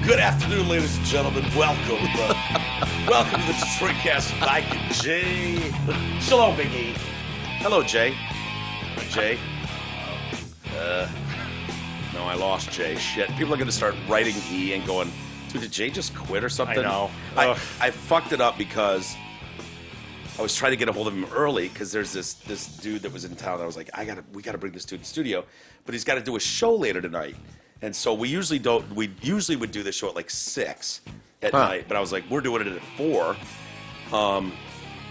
Good afternoon, ladies and gentlemen. Welcome. Welcome to the Detroit Cast with Mike and Jay. Shalom, Big E. Hello, Jay. Jay. No, I lost Jay. Shit. People are going to start writing E and going, dude, did Jay just quit or something? I know. I fucked it up because I was trying to get a hold of him early because there's this dude that was in town. I was like, we got to bring this dude to the studio, but he's got to do a show later tonight. And so we usually would do the show at like 6 at night, but I was like, we're doing it at 4.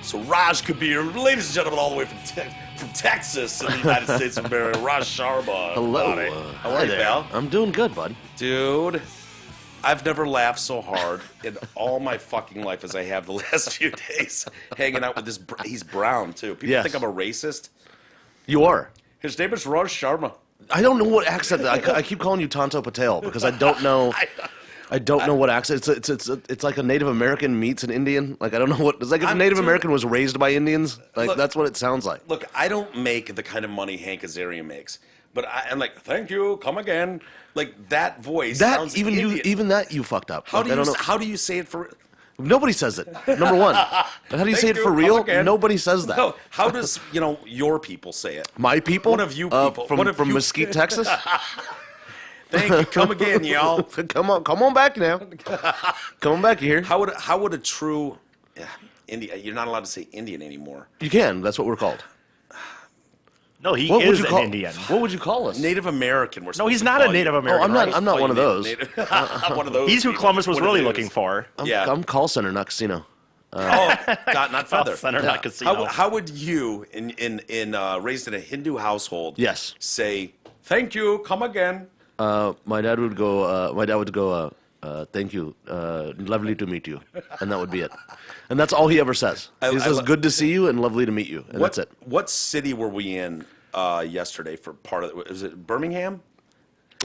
So Raj Kabir, ladies and gentlemen, all the way from Texas in the United States of America, Raj Sharma. Hello. How are you, pal? I'm doing good, bud. Dude, I've never laughed so hard in all my fucking life as I have the last few days hanging out with this. He's brown, too. People Yes. think I'm a racist. You are. His name is Raj Sharma. I don't know what accent. I keep calling you Tonto Patel because I don't know. I don't know what accent. It's like a Native American meets an Indian. Like I don't know what. It's like if a Native American was raised by Indians. Like Look, that's what it sounds like. Look, I don't make the kind of money Hank Azaria makes, but I'm like, thank you, come again. Like that voice. That sounds even Indian. even that you fucked up. How Like, I don't know. how do you say it for? Nobody says it. Number one. And how do you say Thank it you, for come real? again. Nobody says that. No, how does your people say it? My people. One of you people. One of from you- Mesquite, Texas. Thank you, come again, y'all. Come on back now. Come on back here. How would a true Indian? You're not allowed to say Indian anymore. You can. That's what we're called. No, he What would is you an call? Indian. What would you call us? Native American. We're No, supposed he's to not call a Native you. American. I'm not. right? I'm not Call one you of those. Native- I'm one of those. He's who people. Columbus was What really it looking is. for. Yeah. I'm call center, not casino. Oh, not feather. Center, not casino. How would you, in raised in a Hindu household, Yes. say thank you, come again? My dad would go. Thank you. Lovely to meet you, and that would be it. And that's all he ever says. He says, "Good to see you" and "Lovely to meet you," and that's it. What city were we in yesterday for part of it? Was it Birmingham?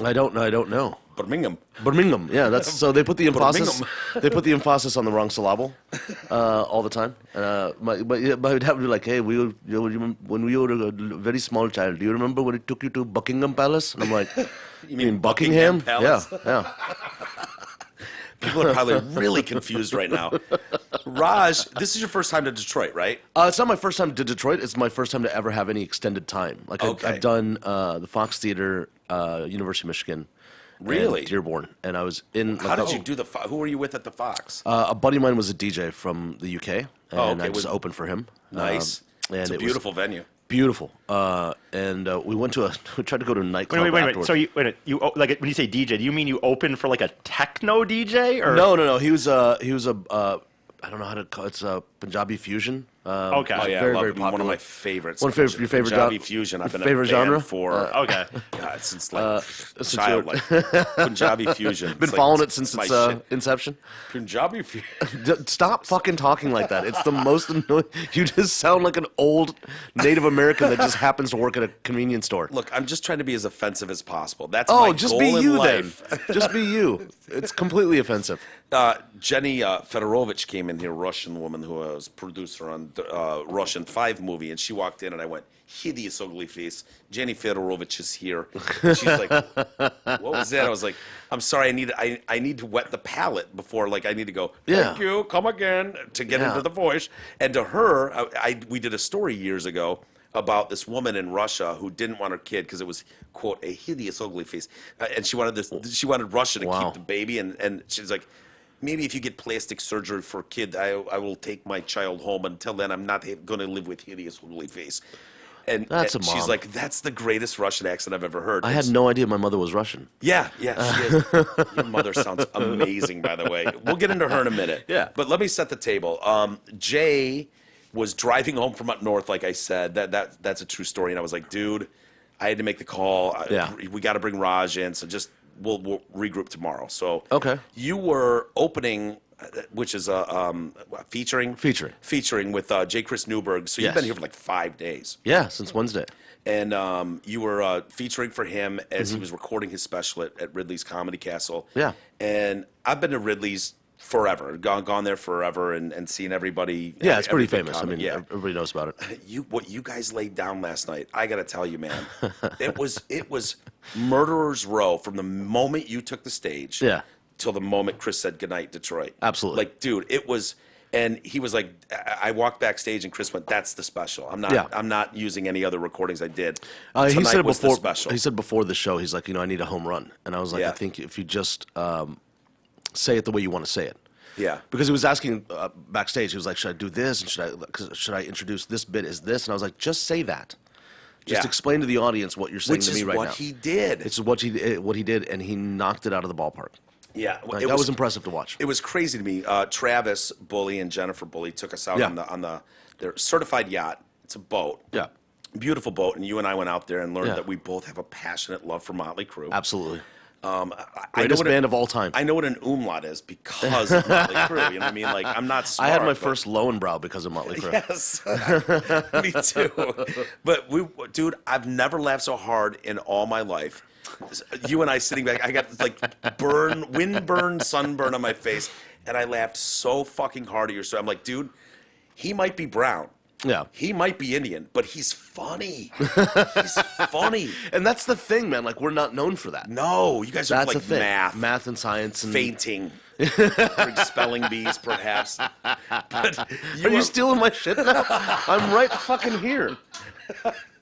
I don't know. Birmingham. Birmingham. Yeah, that's so they put the emphasis. Birmingham. They put the emphasis on the wrong syllable all the time. My dad would be like, "Hey, when we were a very small child, do you remember when it took you to Buckingham Palace?" And I'm like, "You mean Buckingham? Palace? Yeah." People are probably really confused right now. Raj, this is your first time to Detroit, right? It's not my first time to Detroit. It's my first time to ever have any extended time. Like Okay. I've done the Fox Theater, University of Michigan, Really? and Dearborn, and I was in. How did you do the Who were you with at the Fox? A buddy of mine was a DJ from the UK, and okay. I just opened for him. Nice. And It's a it was beautiful venue. beautiful. And we went to we tried to go to a nightclub. Wait a minute. afterwards. So you like when you say DJ, do you mean you open for like a techno DJ or No. He was a I don't know how to call it's a Punjabi fusion. Okay. Oh yeah, very, I love very it. One of popular. my favorites. Your favorite Punjabi genre? fusion. I've Your been favorite a band genre? for Okay. God, since like since child, you're- like Punjabi fusion. Been following it since its inception. Punjabi fusion. Stop fucking talking like that. It's the most annoying. You just sound like an old Native American that just happens to work at a convenience store. Look, I'm just trying to be as offensive as possible. That's Oh, my just goal be in you then. life. Just be you. It's completely offensive. Jenny Fedorovich came in here, Russian woman who was producer on the Russian 5 movie, and she walked in and I went, hideous ugly face. Jenny Fedorovich is here. And she's like, what was that? I was like, I'm sorry, I need to wet the palate before, like, I need to go, thank you, come again, to get into the voice. And to her, we did a story years ago about this woman in Russia who didn't want her kid because it was, quote, a hideous ugly face. And she wanted Russia to keep the baby, and she's like, maybe if you get plastic surgery for a kid, I will take my child home. Until then, I'm not going to live with hideous ugly face. And That's and a she's mom. like, that's the greatest Russian accent I've ever heard. I had no idea my mother was Russian. Yeah, she is. Your mother sounds amazing, by the way. We'll get into her in a minute. Yeah. But let me set the table. Jay was driving home from up north, like I said. That's a true story. And I was like, dude, I had to make the call. Yeah. We got to bring Raj in, so just we'll regroup tomorrow. So Okay. you were opening, which is featuring with J. Chris Newberg. So you've Yes. been here for like 5 days. Yeah, since Wednesday. And you were featuring for him as he was recording his special at Ridley's Comedy Castle. Yeah. And I've been to Ridley's forever, gone there forever, and seen everybody. Yeah, it's pretty everything famous. I comedy. mean, yeah. everybody knows about it. What you guys laid down last night, I got to tell you, man, it was murderer's row from the moment you took the stage. Yeah. till the moment Chris said goodnight, Detroit. Absolutely. Like, dude, it was. And he was like, I walked backstage, and Chris went, "That's the special. I'm not. Yeah. I'm not using any other recordings I did. He Tonight said it was the before. special." He said before the show, he's like, I need a home run, and I was like, Yeah. I think if you just say it the way you want to say it. Yeah. Because he was asking backstage, he was like, should I do this, and should I introduce this bit as this? And I was like, just say that. Just Yeah. explain to the audience what you're saying Which to is me right what now. he did. It's what he did, and he knocked it out of the ballpark. Yeah, Like, that was impressive to watch. It was crazy to me. Travis Bully and Jennifer Bully took us out Yeah. on their certified yacht. It's a boat. Yeah, Beautiful boat, and you and I went out there and learned Yeah. that we both have a passionate love for Motley Crue. absolutely. I know Greatest what band of all time. I know what an umlaut is because of Motley Crue. You know what I mean? Like, I'm not I smart. had my but- first Lowenbrow because of Motley Crue. Yes, me too. But dude, I've never laughed so hard in all my life. You and I sitting back, I got like windburn, sunburn on my face, and I laughed so fucking hard at your story. I'm like, dude, he might be brown. Yeah. He might be Indian, but he's funny. He's funny. And that's the thing, man. Like, we're not known for that. No, you guys are That's like the thing. math, and science, and fainting, spelling bees, perhaps. But Are you stealing my shit now? I'm right fucking here.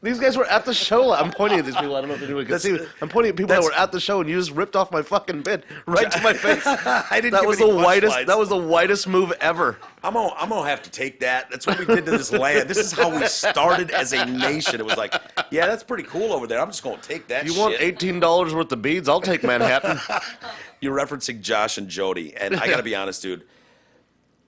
These guys were at the show. I'm pointing at these people. I don't know if anyone can see me. I'm pointing at people that were at the show, and you just ripped off my fucking bit right to my face. I didn't. That give was any the whitest. punchlines. That was the whitest move ever. I'm gonna have to take that. That's what we did to this land. This is how we started as a nation. It was like, yeah, that's pretty cool over there. I'm just gonna take that. You want shit. $18 worth of beads? I'll take Manhattan. You're referencing Josh and Jody, and I gotta be honest, dude.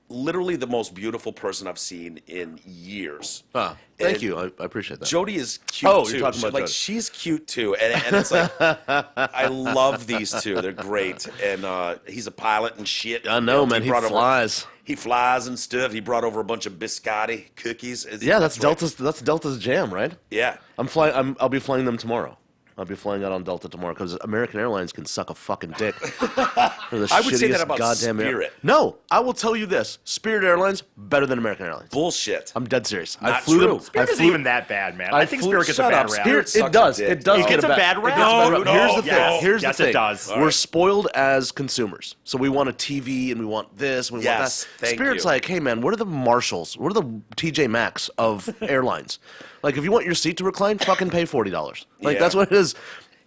Literally the most beautiful person I've seen in years. Thank And you. I appreciate that. Jody is cute Oh, too. you're talking about Like Jody. she's cute too, and it's like I love these two. They're great, and he's a pilot and shit. I know, You man. He brought over- flies. He flies and stuff. He brought over a bunch of biscotti cookies. Yeah, that's right. Delta's. That's Delta's jam, right? Yeah. I'm flying. I'll be flying them tomorrow. I'll be flying out on Delta tomorrow because American Airlines can suck a fucking dick. They're the I would say that shittiest about goddamn Spirit. No, I will tell you this: Spirit Airlines better than American Airlines. Bullshit. I'm dead serious. I Not flew true. them. Spirit I isn't flew, even that bad, man. I I think flew- Spirit gets a shut bad up, rap. Spirit It sucks does. a dick. It does. It get gets a bad rap. Here's No, the yes. thing. Here's Yes, the thing. it does. We're spoiled as consumers, so we want a TV and we want this and we Yes, want that. thank Spirit's you. like, hey man, what are the Marshalls? What are the TJ Maxx of airlines? Like, if you want your seat to recline, fucking pay $40. Like, Yeah. that's what it is.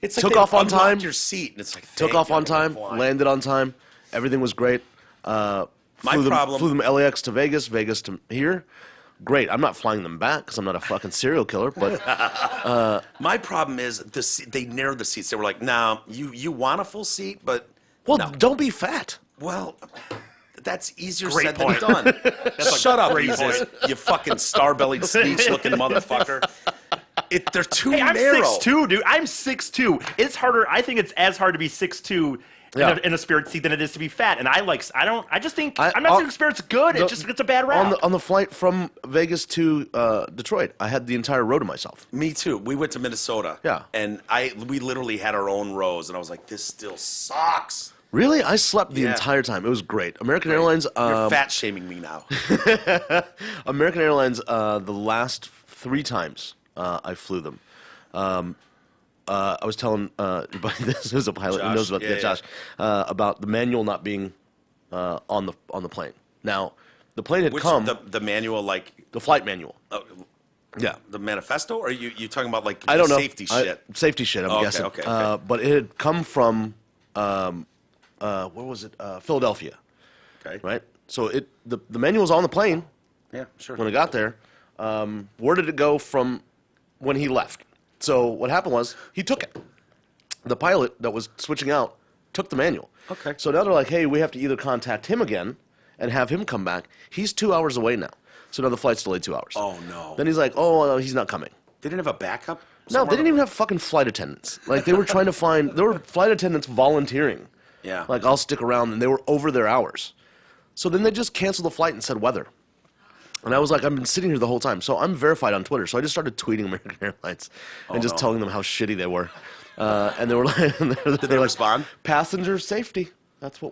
It's like Took they off on unlocked time. Your seat, and it's like Took thank off you, on I'm gonna time, fly. landed on time. Everything was great. My Flew them, problem- flew them LAX to Vegas, Vegas to here. Great. I'm not flying them back because I'm not a fucking serial killer. But My problem is they narrowed the seats. They were like, "No, you want a full seat, but well, no." don't be fat. Well, that's easier Great said point. than done. Shut up, great Jesus, you fucking star-bellied, sneak-looking motherfucker. They're too Hey, I'm narrow. 6'2", dude. I'm 6'2". It's harder. I think it's as hard to be 6'2" Yeah. in a Spirit seat than it is to be fat. And I just think I- I'm not I'll- saying Spirit's good. It just gets a bad rap. On the flight from Vegas to Detroit, I had the entire row to myself. Me too. We went to Minnesota. Yeah. And we literally had our own rows, and I was like, this still sucks. Really, I slept the Yeah. entire time. It was great. American Airlines. You're fat shaming me now. American Airlines. The last 3 times I flew them. I was telling this is a pilot who Josh, knows about yeah, Josh about the manual not being on the plane. Now the plane had Which come the manual, like the flight manual. Yeah. the manifesto, or are you talking about like I don't know. safety shit? Safety shit. I'm Okay, guessing. okay. But it had come from where was it? Philadelphia, Okay. right? So the manual was on the plane Yeah, sure. when it got there. Where did it go from when he left? So what happened was he took it. The pilot that was switching out took the manual. Okay. So now they're like, hey, we have to either contact him again and have him come back. He's 2 hours away now. So now the flight's delayed 2 hours. Oh, no. Then he's like, oh, he's not coming. They didn't have a backup? No, they didn't even have fucking flight attendants. Like, they were trying to find, there were flight attendants volunteering. Yeah. Like, I'll stick around, and they were over their hours. So then they just canceled the flight and said weather. And I was like, I've been sitting here the whole time. So I'm verified on Twitter. So I just started tweeting American Airlines and just no. telling them how shitty they were. And they were like, did they respond? Passenger safety. That's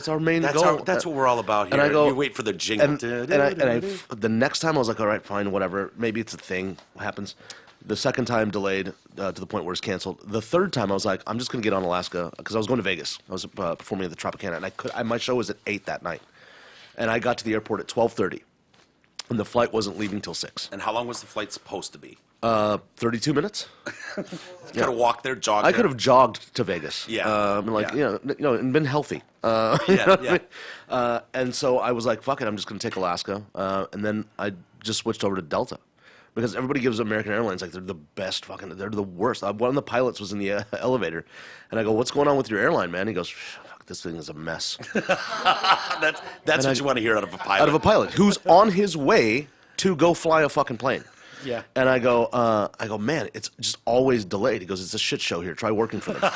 our main That's goal. that's what we're all about here. And I go, you wait for the jingle. And the next time I was like, all right, fine, whatever. Maybe it's a thing. What happens? The second time delayed to the point where it's canceled. The third time I was like, I'm just going to get on Alaska because I was going to Vegas. I was performing at the Tropicana, and my show was at 8 that night. And I got to the airport at 12:30, and the flight wasn't leaving till 6. And how long was the flight supposed to be? 32 minutes. You could have walked there, jogged. I could have jogged to Vegas. Yeah. And been healthy. And so I was like, fuck it, I'm just going to take Alaska. And then I just switched over to Delta. Because everybody gives American Airlines, like, they're the best they're the worst. One of the pilots was in the elevator, and I go, what's going on with your airline, man? He goes, fuck, this thing is a mess. That's what you want to hear out of a pilot. Out of a pilot who's on his way to go fly a fucking plane. Yeah. And I go, man, it's just always delayed. He goes, it's a shit show here. Try working for them.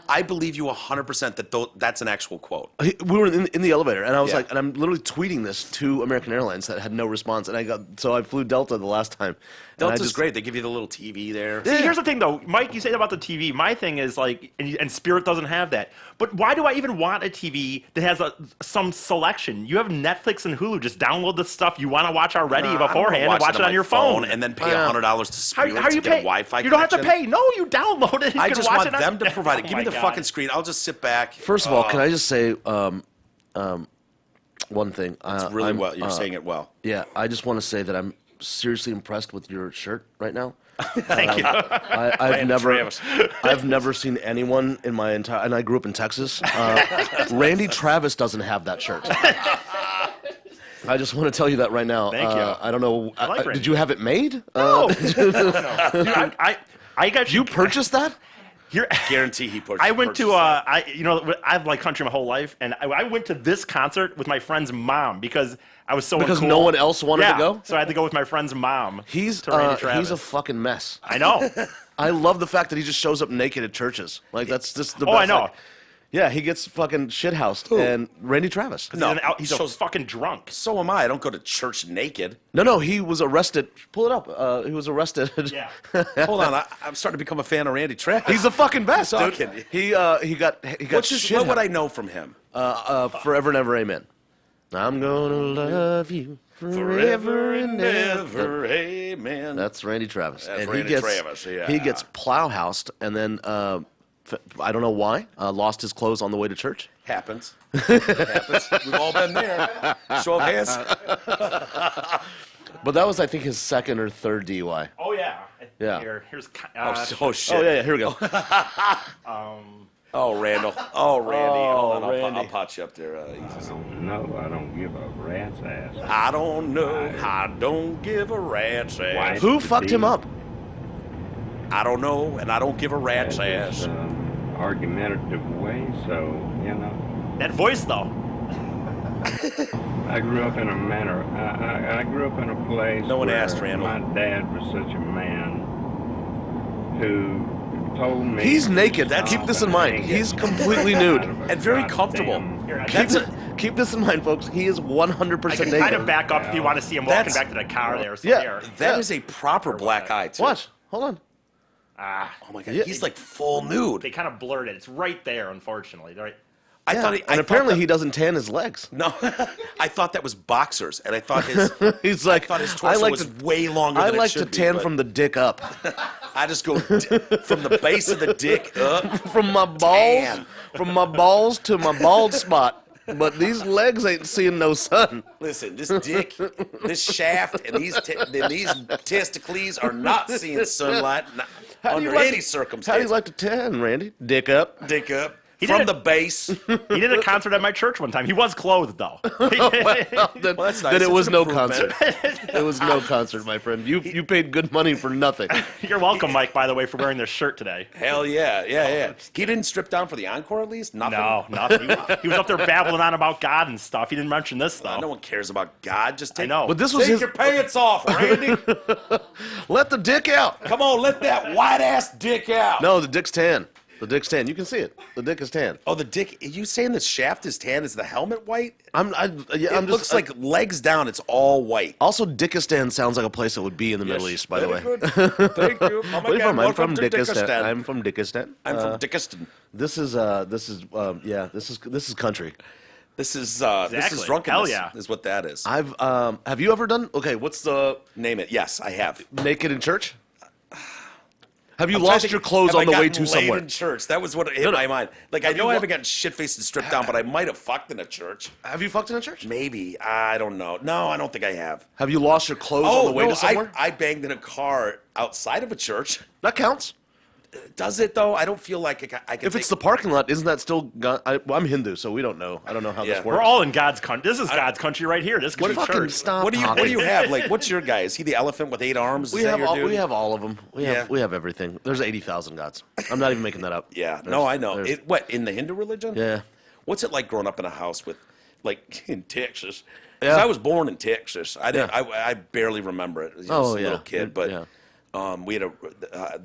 I believe you 100% that that's an actual quote. We were in the elevator, and I was Yeah. like, and I'm literally tweeting this to American Airlines that had no response, and so I flew Delta the last time. and I Delta's just- great. They give you the little TV there. See, here's the thing, though, Mike. You say about the TV. My thing is like, and Spirit doesn't have that. But why do I even want a TV that has some selection? You have Netflix and Hulu. Just download the stuff you want to watch already I don't beforehand wanna and watch it my on your phone. and then pay $100 to Spirit How to you get a pay? Wi-Fi You don't have to connection. pay. No, you download it. And I you can just watch want it on- them to provide it. Oh Give me my the God. fucking screen. I'll just sit back. First of all, can I just say one thing? It's really well. You're saying it well. Yeah, I just want to say that I'm seriously impressed with your shirt right now. Thank you. I've never seen anyone in my entire, and I grew up in Texas. Randy Travis doesn't have that shirt. I just want to tell you that right now. Thank you. I don't know. I like Randy. Did you have it made? No. Dude, I got You purchased that? Here, Guarantee he purchased. I went to I've liked country my whole life, and I went to this concert with my friend's mom because I was so Because uncool. no one else wanted to go? So I had to go with my friend's mom. He's to Randy Travis. a fucking mess. I know. I love the fact that he just shows up naked at churches. Like that's just the best. I know. Like, yeah, he gets fucking shithoused. And Randy Travis. No, He's a shows- fucking drunk. So am I. I don't go to church naked. No, he was arrested. Pull it up. He was arrested. Yeah. Hold on. I'm starting to become a fan of Randy Travis. He's the fucking best, I'm dude. kidding. He got What would I know from him? Forever and ever, amen. I'm gonna love you forever and ever. Amen. That's Randy Travis. That's and Randy Travis, yeah. he gets plowhoused, and then I don't know why, lost his clothes on the way to church. Happens. Happens. We've all been there. Show of hands. But that was, I think, his second or third DUI. Oh yeah. Yeah. Here's. Oh shit. Oh yeah, here we go. Oh, Randall. Oh, Randy. Hold on. Randy. I'll pot you up there. Easy. No, I don't give a rat's ass. I don't know. I don't give a rat's ass. Why? Who fucked him up? I don't know, and I don't give a rat's It's ass. argumentative way, so, you know. That voice though. I grew up in a manner. I grew up in a place. No one where asked, Randall. My dad was such a man who told me. He's naked. to Keep this stop in mind. and He's get completely out nude. of a And very comfortable. goddamn- Keep this in mind, folks. He is 100% I can naked. kind of back up if you want to see him walking That's- back to the car there. So Yeah. there. That is a proper black eye, too. Watch. Hold on. Oh, my God. Yeah. He's like full nude. They kind of blurred it. It's right there, unfortunately. Right. I thought and apparently he doesn't tan his legs. No, I thought that was boxers, and I thought his He's like, I thought his torso was way longer I than it like to should be, tan but from the dick up. I just go from the base of the dick up. From my balls, Tan. from my balls to my bald spot. But these legs ain't seeing no sun. Listen, this dick, this shaft, and these testicles are not seeing sunlight under any circumstance. How do you like to tan, Randy? Dick up. Dick up He from did the it. base. He did a concert at my church one time. He was clothed though. Then, Well, that's nice. then it It's was an no improvement. concert. It was no concert, my friend. You paid good money for nothing. You're welcome, Mike. By the way, for wearing this shirt today. Hell yeah, yeah. He didn't strip down for the encore at least. Nothing. No, nothing. He was up there babbling on about God and stuff. He didn't mention this though. No one cares about God. Just take. I know. But this was Take his. your pants off, Randy. Let the dick out. Come on, let that white ass dick out. No, the dick's tan. The dick's tan. You can see it. The dick is tan. Oh, the dick. Are you saying the shaft is tan? Is the helmet white? It It looks like legs down. It's all white. Also, Dickistan sounds like a place that would be in the Middle East, by the way. Thank you. Oh my Where are you God, from? I'm welcome from to Dickistan. I'm from Dickistan. I'm from Dickistan. This is country. This is Exactly. drunkenness. Hell yeah. Is what that is. Have you ever done? Okay, what's the Name it. Yes, I have. naked in church? Have you I'm trying lost to think, your clothes have on I the way gotten to laid somewhere? in church? That was what hit my mind. Like, I know I haven't gotten shit-faced and stripped down, but I might have fucked in a church. Have you fucked in a church? Maybe. I don't know. No, I don't think I have. Have you lost your clothes on Oh, the way no, to somewhere? I banged in a car outside of a church. That counts. Does it, though? I don't feel like I can If it's the parking lot, isn't that still? I'm Hindu, so we don't know. I don't know how Yeah. this We're works. all in God's country. This is God's country right here. This could be Fucking church. stop. What do you have? Like, what's your guy? Is he the elephant with 8 arms? Is We that have your all. dude? We have all of them. Yeah. We have everything. There's 80,000 gods. I'm not even making that up. Yeah. There's- No, I know. there's- What, in the Hindu religion? Yeah. What's it like growing up in a house with, like, in Texas? 'Cause Yeah. I was born in Texas. I didn't. Yeah. I barely remember it. I was Oh, a yeah. little kid, but Yeah. we had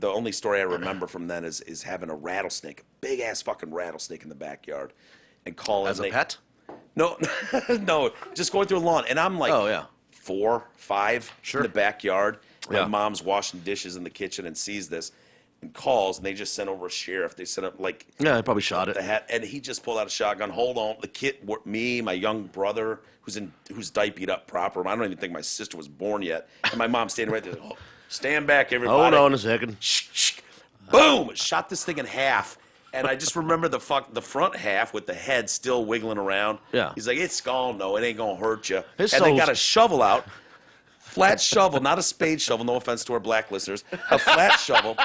the only story I remember from then is having a rattlesnake, a big ass fucking rattlesnake in the backyard, and calling As a pet? No, no, just going through the lawn, and I'm like, Oh, yeah. 4, 5 Sure. in the backyard. Yeah. My mom's washing dishes in the kitchen and sees this, and calls, and they just sent over a sheriff. They sent up like Yeah, I probably shot it. the hat, and he just pulled out a shotgun. Hold on, the kid, me, my young brother, who's diapered up proper. I don't even think my sister was born yet, and my mom standing right there. Oh, stand back, everybody. Hold on a second. Shh, shh. Boom! Shot this thing in half, and I just remember the front half with the head still wiggling around. Yeah. He's like, "It's gone, no, it ain't gonna hurt you." His And they soul's- got a shovel out. Flat shovel, not a spade shovel. No offense to our black listeners. A flat shovel.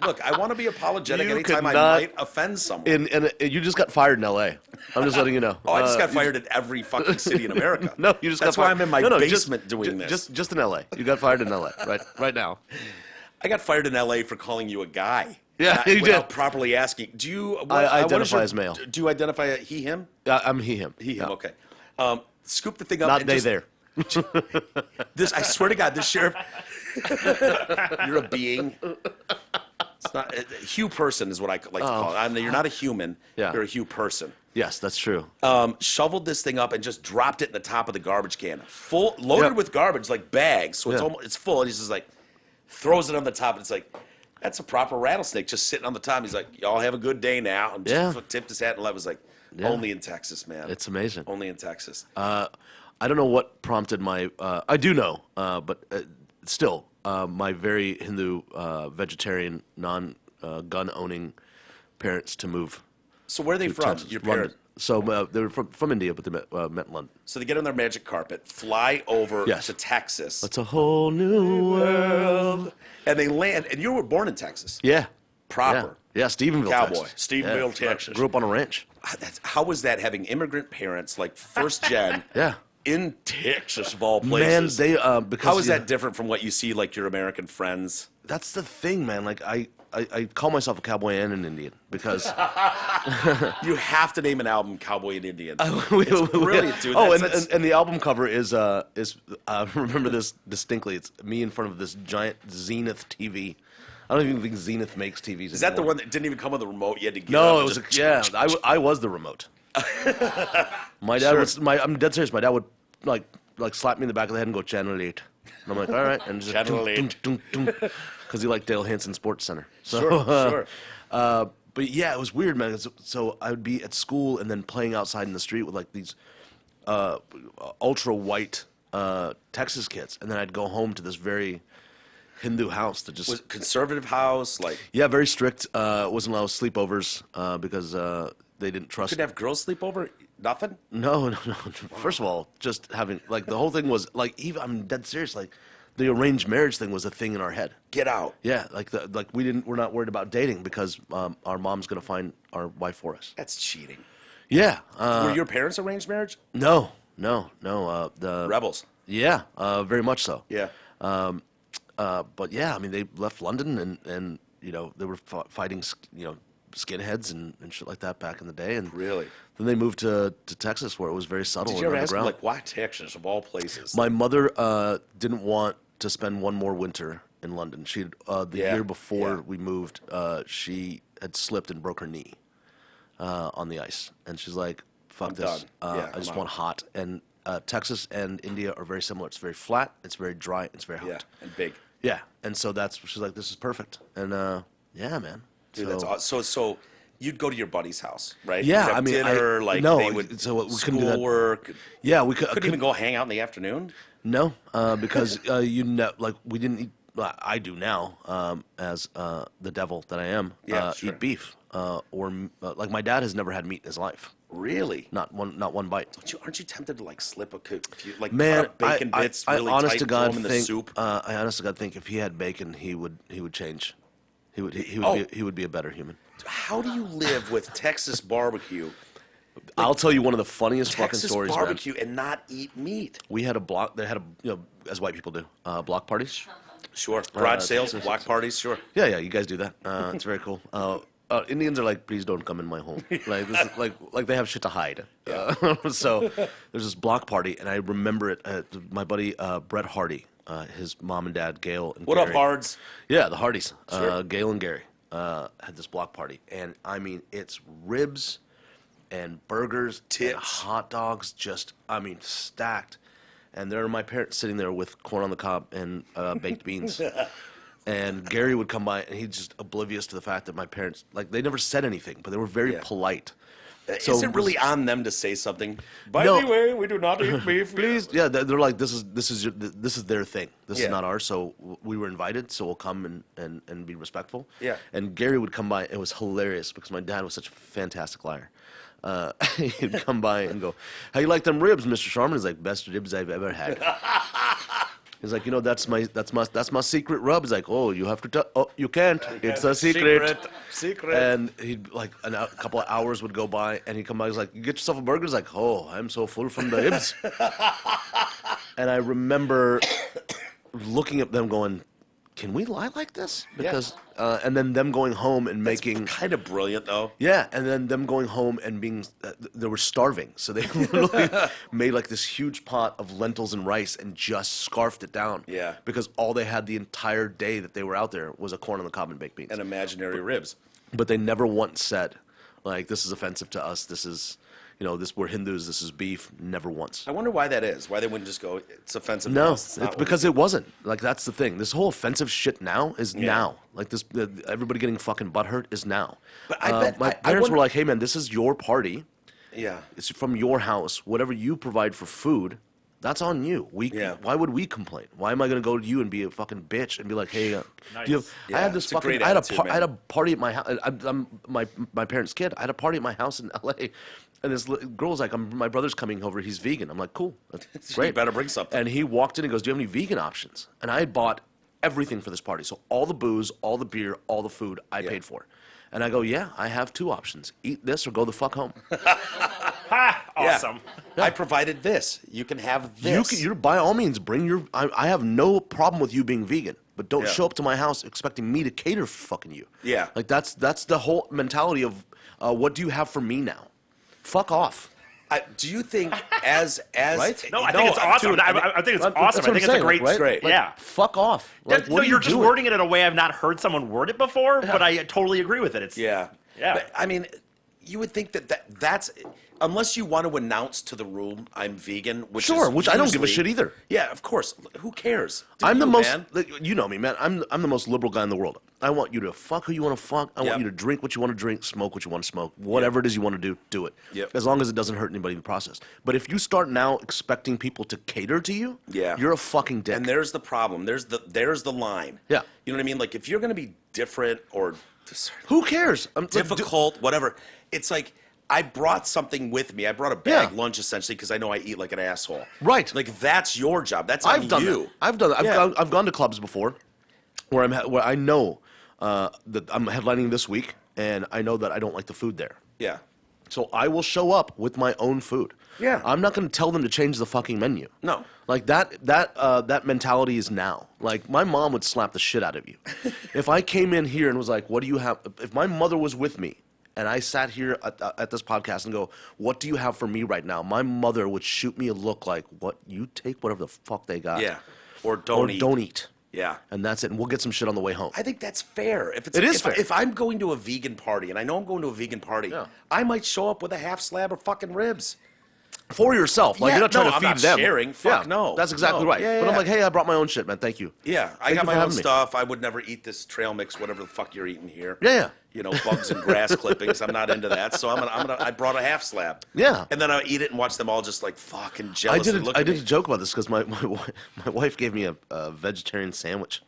Look, I want to be apologetic You anytime could I not- might offend someone. And you just got fired in L.A. I'm just letting you know. Oh, I just got you- fired in every fucking city in America. No, you just That's got why fired. I'm in my No, basement doing this. Just in L.A. You got fired in L.A. right now. I got fired in L.A. for calling you a guy. Yeah, you without did. properly asking. Do you? What, I what is identify your- as male. Do you identify a he, him? I'm he, him. He, him. Yeah. Okay. Scoop the thing up. Not and they, just- there. This, I swear to God, this sheriff. You're a being. It's not Hugh person is what I like to call it. I mean, you're not a human. Yeah. You're a Hugh person. Yes, that's true. Shoveled this thing up and just dropped it in the top of the garbage can, full loaded Yeah. with garbage like bags. So it's Yeah. almost it's full, and he's just like throws it on the top, and it's like that's a proper rattlesnake just sitting on the top. He's like, "Y'all have a good day now." And just Yeah. tipped his hat and left. Was like, Yeah. only in Texas, man. It's amazing. Only in Texas. I don't know what prompted my. I do know, but still, my very Hindu, vegetarian, non-gun owning parents to move. So where are they to from? Texas, Your London. parents. So they were from India, but they met in London. So they get on their magic carpet, fly over Yes. to Texas, It's a whole new world. and they land. And you were born in Texas. Yeah. Proper. Yeah, Stephenville, Cowboy. Texas. Stephenville, Yeah. Texas. Grew up on a ranch. How was that having immigrant parents, like first gen, Yeah. in Texas of all Man, places? they because How is you- that different from what you see like your American friends? That's the thing, man. Like I call myself a cowboy and an Indian because You have to name an album "Cowboy and Indian." it's brilliant, dude. Oh, That's- and the album cover is remember this distinctly. It's me in front of this giant Zenith TV. I don't even think Zenith makes TVs. Is that the one that didn't even come with a remote? You had to get No, up it was and just- yeah. I was the remote. My dad was I'm dead serious. My dad would like slap me in the back of the head and go channel 8. And I'm like, all right, and just Channel 8. because he liked Dale Hansen Sports Center. So, Sure. but yeah, it was weird, man. So I would be at school and then playing outside in the street with like these ultra white Texas kids, and then I'd go home to this very Hindu house that just Was it conservative house like yeah, very strict. Wasn't allowed sleepovers because they didn't trust. could have girls sleep over? Nothing. No. First of all, just having like the whole thing was like even I'm dead serious. Like the arranged marriage thing was a thing in our head. Get out. Yeah, like we're not worried about dating because our mom's gonna find our wife for us. That's cheating. Yeah. Were your parents arranged marriage? No. The Rebels. yeah, very much so. Yeah. But yeah, I mean they left London and you know they were fighting skinheads and shit like that back in the day and Really? Then they moved to Texas where it was very subtle Did you ever and ask them underground. like why Texas of all places? My mother didn't want to spend one more winter in London. She the Yeah, year before yeah. we moved, she had slipped and broke her knee on the ice, and she's like, "Fuck I'm this! done. Yeah, I just I'm want hot." And Texas and India are very similar. It's very flat. It's very dry. It's very hot. Yeah, and big. Yeah, and so she's like, "This is perfect." And yeah, man. Dude, so, that's awesome. So you'd go to your buddy's house, right? Yeah, You'd have I mean, dinner, like no, they would so we couldn't do that. schoolwork. Yeah, we could, Couldn't even go hang out in the afternoon. No, because like we didn't eat. I do now, as the devil that I am. Yeah, sure. Eat beef, like my dad has never had meat in his life. Really? Not one bite. Aren't you tempted to like slip a few, like Man, cut up bacon bits really I honest tight to and throw God them in the think. soup? I honest to God think if he had bacon, he would change. He would Oh. he would be a better human. How do you live with Texas barbecue? I'll tell you one of the funniest fucking Texas stories, man. barbecue and not eat meat. We had a block. They had as white people do, block parties. Sure. Garage sales, block parties, sure. Yeah, you guys do that. It's very cool. Indians are like, please don't come in my home. Like this is like they have shit to hide. So there's this block party, and I remember it. My buddy Brett Hardy, his mom and dad Gail and What Gary. up, Hards? Yeah, the Hardys. Sure. Gail and Gary had this block party, and I mean it's ribs and burgers, and Tips. hot dogs, just stacked. And there are my parents sitting there with corn on the cob and baked beans. And Gary would come by, and he's just oblivious to the fact that my parents, like, they never said anything, but they were very Yeah. polite. Is it really on them to say something? By No. the way, we do not eat beef. Please, yeah, they're like, this is their thing. This Yeah. is not ours. So we were invited, so we'll come and be respectful. Yeah. And Gary would come by. It was hilarious because my dad was such a fantastic liar. He'd come by and go, "How you like them ribs, Mr. Sharman?" He's like, "Best ribs I've ever had." He's like, that's my secret rub. He's like, "Oh, you have to tell. Oh, you can't. It's a secret." Secret. And he'd like a couple of hours would go by, and he'd come by. He's like, "You get yourself a burger." He's like, "Oh, I'm so full from the ribs." And I remember looking at them, going, "Can we lie like this?" Because and then them going home and making Kind of brilliant, though. yeah, and then them going home and being they were starving, so they literally made like this huge pot of lentils and rice and just scarfed it down. Yeah. because all they had the entire day that they were out there was a corn on the cob and baked beans. And imaginary ribs. But they never once said, like, this is offensive to us. This is, we're Hindus. This is beef. Never once. I wonder why that is. Why they wouldn't just go, it's offensive. to No, us. it's not what because it wasn't. Like, that's the thing. This whole offensive shit now is now. Like, this, everybody getting fucking butthurt is now. But I bet- my I parents wonder- were like, hey, man, this is your party. Yeah. It's from your house. Whatever you provide for food, that's on you. Yeah. Why would we complain? Why am I going to go to you and be a fucking bitch and be like, hey, do you have, Yeah, I had this it's a great fucking, attitude, I had a man. party at my house. I'm my parents' kid. I had a party at my house in L.A. And this girl's like, my brother's coming over. He's vegan. I'm like, cool. That's great. You better bring something. And he walked in and goes, do you have any vegan options? And I had bought everything for this party. So all the booze, all the beer, all the food I paid for. And I go, yeah, I have two options. Eat this or go the fuck home. Ha! Yeah. Awesome. I provided this. You can have this. You by all means bring your. I have no problem with you being vegan, but don't Yeah. show up to my house expecting me to cater for fucking you. Yeah. like that's the whole mentality of what do you have for me now? Fuck off. Do you think as Right? No, I think it's awesome. dude, I think it's That's awesome. what I I'm think it's a saying, great, right? great. Like, yeah. fuck off. Like, No, what are you're you just doing? wording it in a way I've not heard someone word it before, but I totally agree with it. It's Yeah. Yeah. But, I mean, you would think that's unless you want to announce to the room I'm vegan, which Sure, is which I don't give a usually- shit either. Yeah, of course. Who cares? Do I'm the you, most. man. You know me, man. I'm the most liberal guy in the world. I want you to fuck who you want to fuck. I Yep. want you to drink what you want to drink, smoke what you want to smoke. Whatever it is you want to do it. Yep. As long as it doesn't hurt anybody in the process. But if you start now expecting people to cater to you, Yeah. you're a fucking dick. And there's the problem. There's the line. Yeah. You know what I mean? Like if you're gonna be different or Who cares? difficult, whatever. It's like I brought something with me. I brought a bag Yeah. lunch essentially because I know I eat like an asshole. Right. Like that's your job. That's on I've done you. that. I've done that. Yeah. I've gone to clubs before where where I know that I'm headlining this week, and I know that I don't like the food there. Yeah. So I will show up with my own food. Yeah. I'm not going to tell them to change the fucking menu. No. Like that mentality is now. Like my mom would slap the shit out of you. If I came in here and was like, "What do you have?" If my mother was with me and I sat here at this podcast and go, "What do you have for me right now?" My mother would shoot me a look like, "What? You take whatever the fuck they got." Yeah. Or don't eat. Don't eat. Yeah. And that's it. And we'll get some shit on the way home. I think that's fair. If it's It is if, fair. If I'm going to a vegan party and I know I'm going to a vegan party, Yeah. I might show up with a half slab of fucking ribs. for yourself. Like Yeah, you're not trying no, to I'm feed not them. sharing. Fuck yeah, no. That's exactly No. right. Yeah, but I'm yeah. like, hey, I brought my own shit, man. Thank you. Yeah, I Thank got you my for own having me. stuff. I would never eat this trail mix, whatever the fuck you're eating here. Yeah. You know, bugs and grass clippings. I'm not into that. So I brought a half slab. Yeah. And then I eat it and watch them all just like fucking jealous. I did a joke about this because my wife gave me a vegetarian sandwich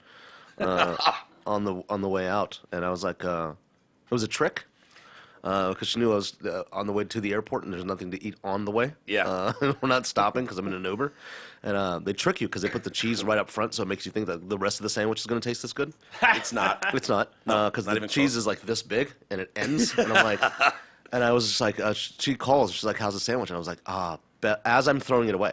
on the way out, and I was like, it was a trick. Because she knew I was on the way to the airport and there's nothing to eat on the way. Yeah. We're not stopping because I'm in an Uber. And they trick you because they put the cheese right up front, so it makes you think that the rest of the sandwich is going to taste this good. It's not. It's not. Because not the even cheese close. is like this big and it ends. And I'm like, and I was just like, she calls. She's like, how's the sandwich? And I was like, as I'm throwing it away.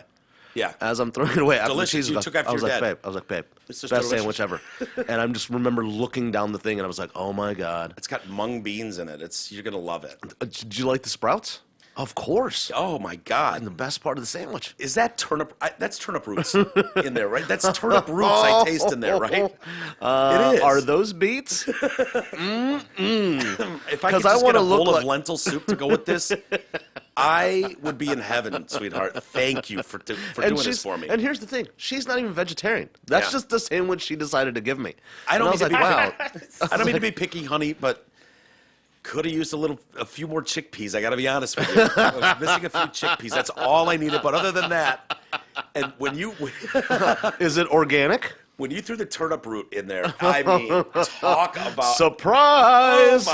Yeah. As I'm throwing it away, after the Delicious. cheese You was took gone, after I was your like, dad. babe, It's just best delicious. sandwich ever. And I just remember looking down the thing, and I was like, oh my god. It's got mung beans in it. You're gonna love it. Did you like the sprouts? Of course. Oh my god. And the best part of the sandwich. Is that turnip? That's turnip roots in there, right? That's turnip roots I taste in there, right? It is. Are those beets? If I could 'Cause I just get wanna a look bowl like- of lentil soup to go with this, I would be in heaven, sweetheart. Thank you for doing this for me. And here's the thing: she's not even vegetarian. That's Yeah. just the sandwich she decided to give me. I don't And mean I was to like, be wow. I don't mean to be picky, honey, but could have used a few more chickpeas. I got to be honest with you. I was missing a few chickpeas. That's all I needed. But other than that, and when you Is it organic? when you threw the turnip root in there, I mean, talk about Surprise!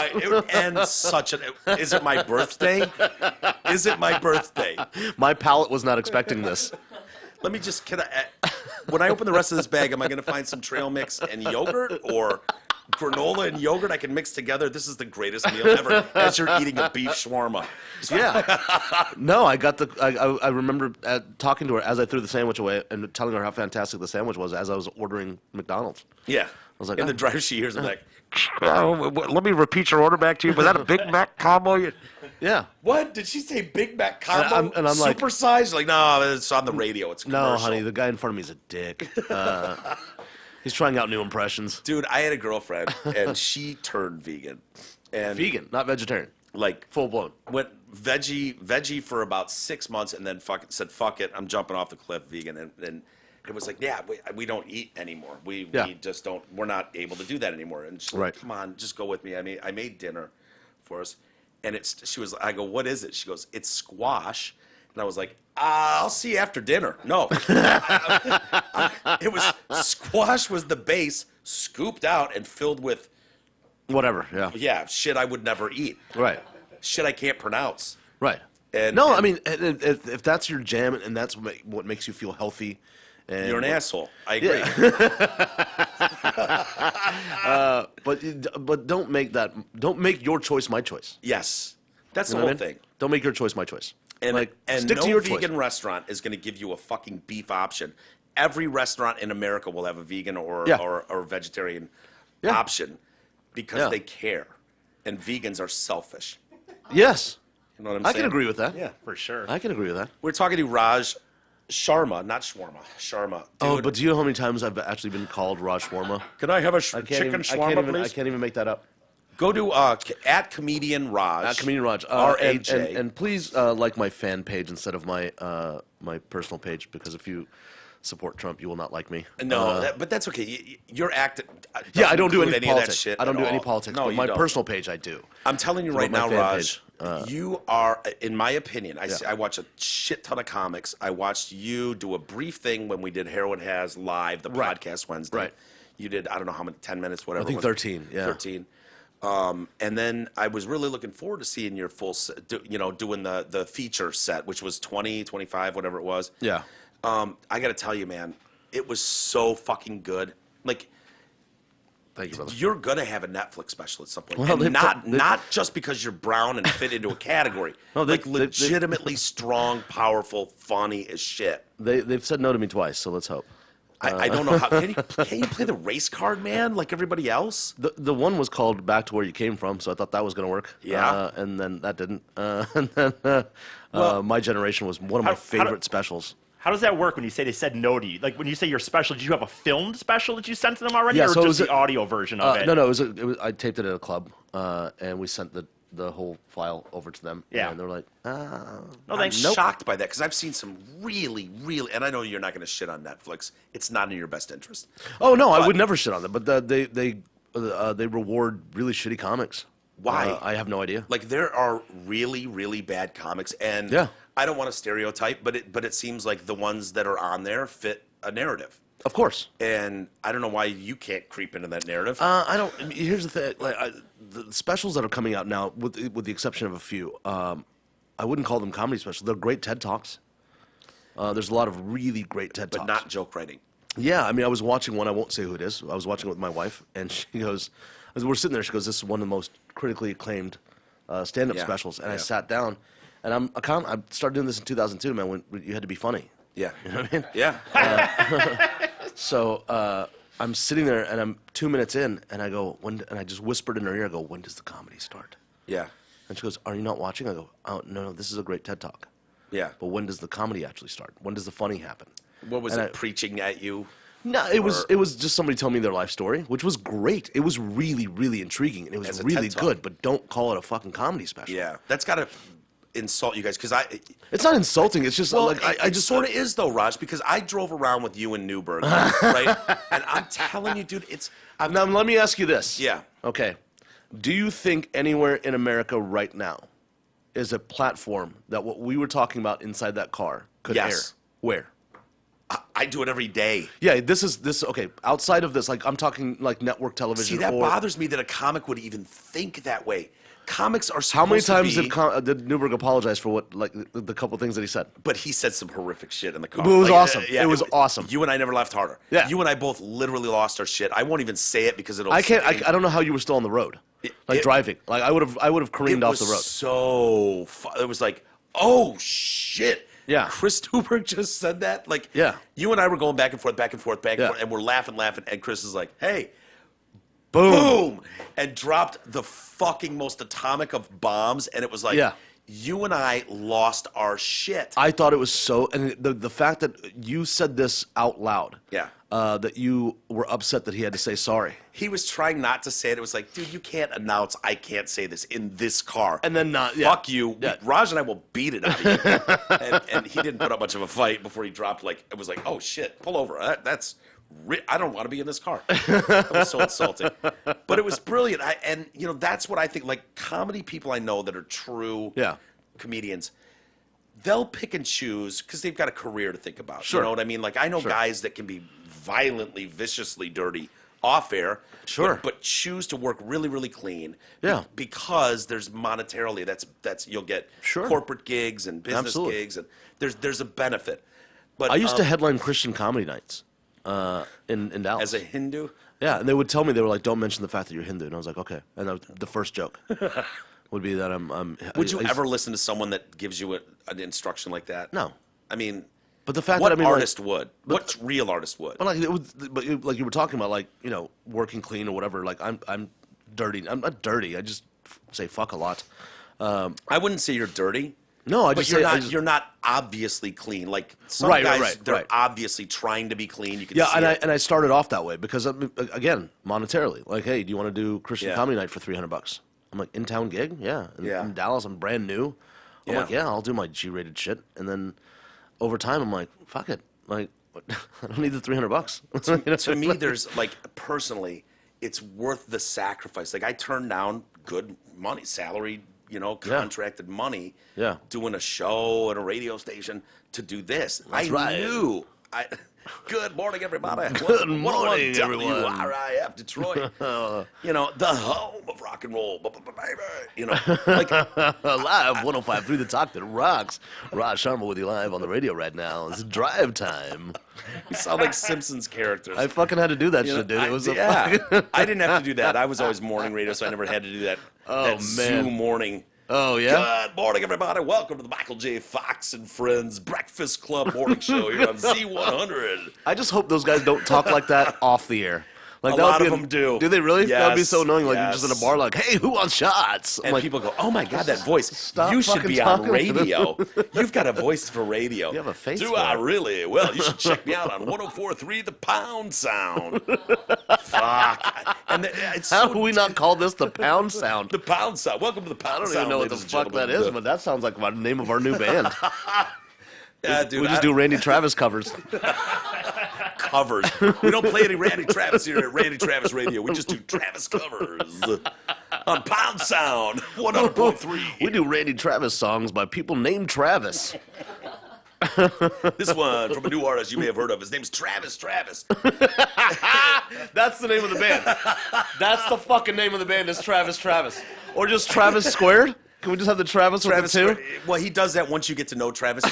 and such an. Is it my birthday? Is it my birthday? My palate was not expecting this. Let me just. When I open the rest of this bag, am I going to find some trail mix and yogurt or granola and yogurt I can mix together? This is the greatest meal ever. As you're eating a beef shawarma. Yeah. No, I got the. I remember talking to her as I threw the sandwich away and telling her how fantastic the sandwich was as I was ordering McDonald's. Yeah. I was like, in oh. the drive, she hears it like, Let me repeat your order back to you. Was that a Big Mac combo? Yeah. "What did she say? Big Mac combo? And I'm like- supersized?" Like, no, it's on the radio. It's a No, commercial." honey, the guy in front of me is a dick. He's trying out new impressions. Dude, I had a girlfriend and she turned vegan, and Vegan, not vegetarian. like Full blown. went veggie for about 6 months, and then said fuck it, I'm jumping off the cliff vegan, and it was like, yeah, we don't eat anymore. We just don't. We're not able to do that anymore. And she's like, Right. come on, just go with me. I made dinner for us, and she was. I go, what is it? She goes, it's squash. And I was like, I'll see you after dinner. No, it was squash was the base, scooped out and filled with Whatever, yeah. shit I would never eat, Right. shit I can't pronounce. Right. And- no, and- I mean, if that's your jam and that's what makes you feel healthy. And You're an asshole. I agree. But don't make your choice my choice. Yes, that's You the know whole what I mean? thing. Don't make your choice my choice. And, like, and stick no to your vegan choice. restaurant is going to give you a fucking beef option. Every restaurant in America will have a vegan or Yeah. or vegetarian Yeah. option because Yeah. they care. And vegans are selfish. Yes, You know what I'm I saying? can agree with that. Yeah. For sure. I can agree with that. We're talking to Raj Sharma, not shawarma. Sharma. Oh, Dude, but do you know how many times I've actually been called Raj Shawarma? can I have a I can't chicken even, shawarma, I please? can't even make that up. Go to at comedian Raj. At Comedian Raj. R-A-J. And please like my fan page instead of my my personal page, because if you support Trump, you will not like me. No, but that's okay. You're acting. Yeah, I don't do include any of that politics. shit I don't at do any all. politics. No, but you my don't. personal page, I do. I'm telling you So right my now, fan Raj, page, you are, in my opinion, I watch a shit ton of comics. I watched you do a brief thing when we did Heroin Has Live, the Right. podcast Wednesday. Right. You did, I don't know how many, 10 minutes, whatever. I think it was. 13, yeah. 13. And then I was really looking forward to seeing your full, doing the feature set, which was 20, 25, whatever it was. Yeah. I got to tell you, man, it was so fucking good. Like, Thank you, brother. you're gonna have a Netflix special at some point, Well, and they've- not just because you're brown and fit into a category. No, like legitimately strong, powerful, funny as shit. They've said no to me twice, so let's hope. I don't know how can you play the race card, man, like everybody else? The one was called Back to Where You Came From, so I thought that was going to work. Yeah. And then that didn't. And then My Generation was one of my How- how do- favorite specials. How does that work when you say they said no to you? Like when you say you're special, did you have a filmed special that you sent to them already, Yeah, or so it just was the audio version of it? No, it was I taped it at a club, and we sent the the whole file over to them. Yeah. And they're like, No, I'm thanks. shocked by that because I've seen some really, really, and I know you're not going to shit on Netflix. It's not in your best interest. oh no, I But- would never shit on them. But they reward really shitty comics. Why? I have no idea. Like there are really, really bad comics, and Yeah. I don't want to stereotype, but it seems like the ones that are on there fit a narrative, Of course. and I don't know why you can't creep into that narrative. I don't. I mean, here's the thing: the specials that are coming out now, with the exception of a few, I wouldn't call them comedy specials. They're great TED talks. There's a lot of really great TED but talks. not joke writing. Yeah, I mean, I was watching one. I won't say who it is. I was watching it with my wife, and she goes, as we're sitting there, she goes, "This is one of the most critically acclaimed stand-up Yeah, specials." And I yeah. sat down, and I started doing this in 2002, man. When you had to be funny. Yeah, You know what I mean? yeah. So I'm sitting there, and I'm 2 minutes in, and I go, "When?" And I just whispered in her ear, I go, "When does the comedy start?" Yeah, And she goes, "Are you not watching?" I go, "Oh no, this is a great TED talk. yeah. But when does the comedy actually start? When does the funny happen?" What was And it? Preaching at you? No, it was Or- just somebody telling me their life story, which was great. It was really, really intriguing, and it was As a really TED Talk. good. But don't call it a fucking comedy special. Yeah, that's got to insult you guys because It's not insulting. It's just like I just sort of is though, Raj, because I drove around with you in Newburgh, right? And I'm telling you, dude, Now let me ask you this. Yeah. Okay. Do you think anywhere in America right now is a platform that what we were talking about inside that car could Yes. air? Where? I do it every day. Yeah, this okay. Outside of this, like I'm talking like network television. See, that or, bothers me that a comic would even think that way. Comics are How many supposed to times be, did Newberg apologize for what like the couple things that he said? But he said some horrific shit in the car. But it was awesome. It was awesome. You and I never laughed harder. Yeah. You and I both literally lost our shit. I won't even say it because it'll. I can't. sting. I don't know how you were still on the road, like it- driving. Like I would have careened It off was the road. so. It was like, oh shit. Yeah. Chris Newberg just said that. Like, Yeah. You and I were going back and forth, back and forth, back and Yeah. forth, and we're laughing, and Chris is like, hey. Boom. Boom, and dropped the fucking most atomic of bombs, and it was like, Yeah. you and I lost our shit. I thought it was so, and the fact that you said this out loud. Yeah. That you were upset that he had to say sorry. He was trying not to say it. It was like, dude, you can't announce I can't say this in this car. And then not- yeah. Fuck you. Yeah. Raj and I will beat it out of you. and he didn't put up much of a fight before he dropped, like, it was like, oh shit, pull over. I don't want to be in this car. That was so insulting. But it was brilliant. And that's what I think, like comedy people I know that are true Yeah. comedians, they'll pick and choose because they've got a career to think about. Sure. You know what I mean? Like I know guys that can be violently, viciously dirty off air. Sure. But choose to work really, really clean. Yeah. Because there's monetarily, that's you'll get Sure. corporate gigs and business Absolutely. gigs, and there's a benefit. But I used to headline Christian comedy nights in Dallas. as a Hindu, yeah, and they would tell me, they were like, "Don't mention the fact that you're Hindu," and I was like, "Okay." And the first joke would be that I'm. would you I- ever listen to someone that gives you an instruction like that? No. I mean, But the fact what that I mean, artist would? What real artist would? But like it was, like you were talking about, like working clean or whatever. Like I'm dirty. I'm not dirty. I just say fuck a lot. I wouldn't say you're dirty. No, I But just you're say not. I just, You're not obviously clean. Like some Right, guys, right, they're right. obviously trying to be clean. You can yeah, see and it. I started off that way because again, monetarily, like, hey, do you want to do Christian Yeah. comedy night for $300? I'm like, in town gig, yeah. Yeah. In Dallas, I'm brand new. I'm Yeah. like, yeah, I'll do my G-rated shit, and then over time, I'm like, fuck it, like I don't need the $300. You know? To me, there's like personally, it's worth the sacrifice. Like I turned down good money, salary, contracted money, Yeah. doing a show at a radio station to do this. I right. knew. Good morning, everybody. Good morning, everyone. WRIF Detroit. The home of rock and roll, baby. Like Live 105.3 The Talk That Rocks. Raj Sharma with you live on the radio right now. It's drive time. we sound like Simpsons characters. I fucking had to do that shit, dude. It was a fucking... I didn't have to do that. I was always morning radio, so I never had to do that. Oh, that man. Zoo morning. Oh, yeah? Good morning, everybody. Welcome to the Michael J. Fox and Friends Breakfast Club Morning Show here on Z100. I just hope those guys don't talk like that off the air. Like A that would lot be of them do. Do they really? That would be Yes, so annoying. Like you're just in a yes. bar, like, "Hey, who wants shots?" I'm And like, people go, "Oh my God, that voice! Stop You should fucking be on talking. radio. You've got a voice for radio." You have a face Do for I it. really? Well, you should check me out on 104.3 The Pound Sound. Fuck. And it's how so do we not call this the Pound Sound? the Pound Sound? Welcome to the Pound I don't Sound. even know what the ladies and fuck that gentlemen. is, but that sounds like the name of our new band. Yeah, dude, We just do Randy Travis covers. covers. We don't play any Randy Travis here at Randy Travis Radio. We just do Travis covers on Pound Sound 100.3. We do Randy Travis songs by people named Travis. This one from a new artist you may have heard of. His name's Travis. That's the name of the band. That's the fucking name of the band is Travis. Or just Travis Squared? Can we just have the Travis with the two? Well, he does that once you get to know Travis.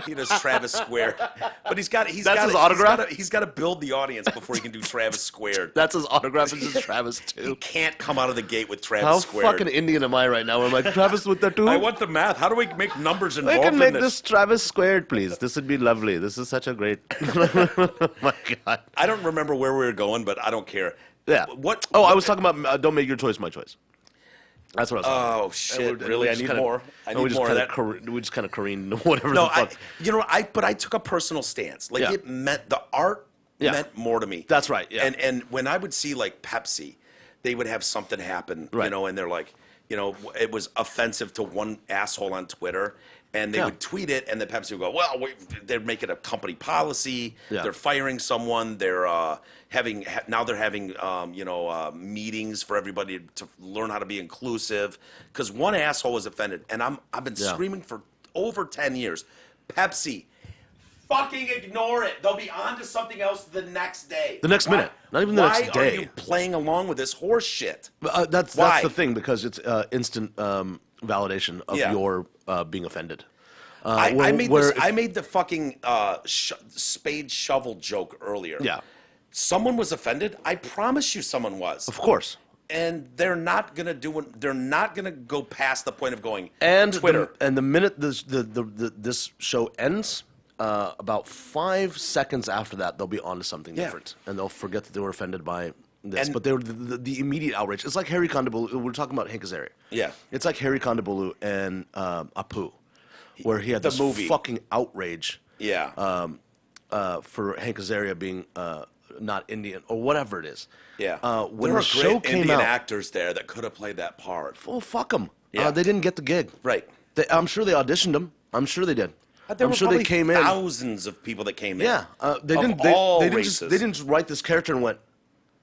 He does Travis Squared, but he's got his autograph? He's got to build the audience before he can do Travis Squared. That's his autograph. It's just Travis He too. can't come out of the gate with Travis How Squared. fucking Indian am I right now? I'm like, Travis with the two? I want the math. How do we make numbers We involved can in make this? this Travis Squared, please. This would be lovely. This is such a great... My God. I don't remember where we were going, but I don't care. Yeah. What? Oh, I was talking about don't make your choice my choice. That's what I was talking about. Oh shit! And we Really? I just need kinda- more. I and we need just more of kinda that. we just kind of careened whatever No, the fuck. but I took a personal stance. Like Yeah. it meant the art Yeah. meant more to me. That's right, yeah. And when I would see like Pepsi, they would have something happen, Right. and they're like, it was offensive to one asshole on Twitter. And they Yeah. would tweet it, and the Pepsi would go, "Well, they're making a company policy. Yeah. They're firing someone. They're having meetings for everybody to learn how to be inclusive." Because one asshole was offended, and I've been Yeah. screaming for over 10 years. Pepsi, fucking ignore it. They'll be on to something else the next day. The next minute. Not even the why next day. are you playing along with this horse shit? That's Why? the thing, because it's instant validation of Yeah. your being offended. I made where I made the fucking spade shovel joke earlier. Yeah. Someone was offended. I promise you, someone was. Of course. And they're not gonna do it. They're not gonna go past the point of going. And Twitter. the minute this show ends, about 5 seconds after that, they'll be on to something Yeah. different, and they'll forget that they were offended by this. And- But they were the immediate outrage. It's like Harry Kondabolu. We're talking about Hank Azaria. Yeah. It's like Harry Kondabolu and Apu, where he had The this movie. fucking outrage Yeah. for Hank Azaria being not Indian or whatever it is. Yeah. When there the are show great came Indian out, actors there that could have played that part. well, fuck them. Yeah. They didn't get the gig. Right. I'm sure they auditioned them. I'm sure they did. But there I'm were sure they probably came in. thousands of people that came in. Yeah, they Of didn't. all They didn't races. just. They didn't just write this character and went,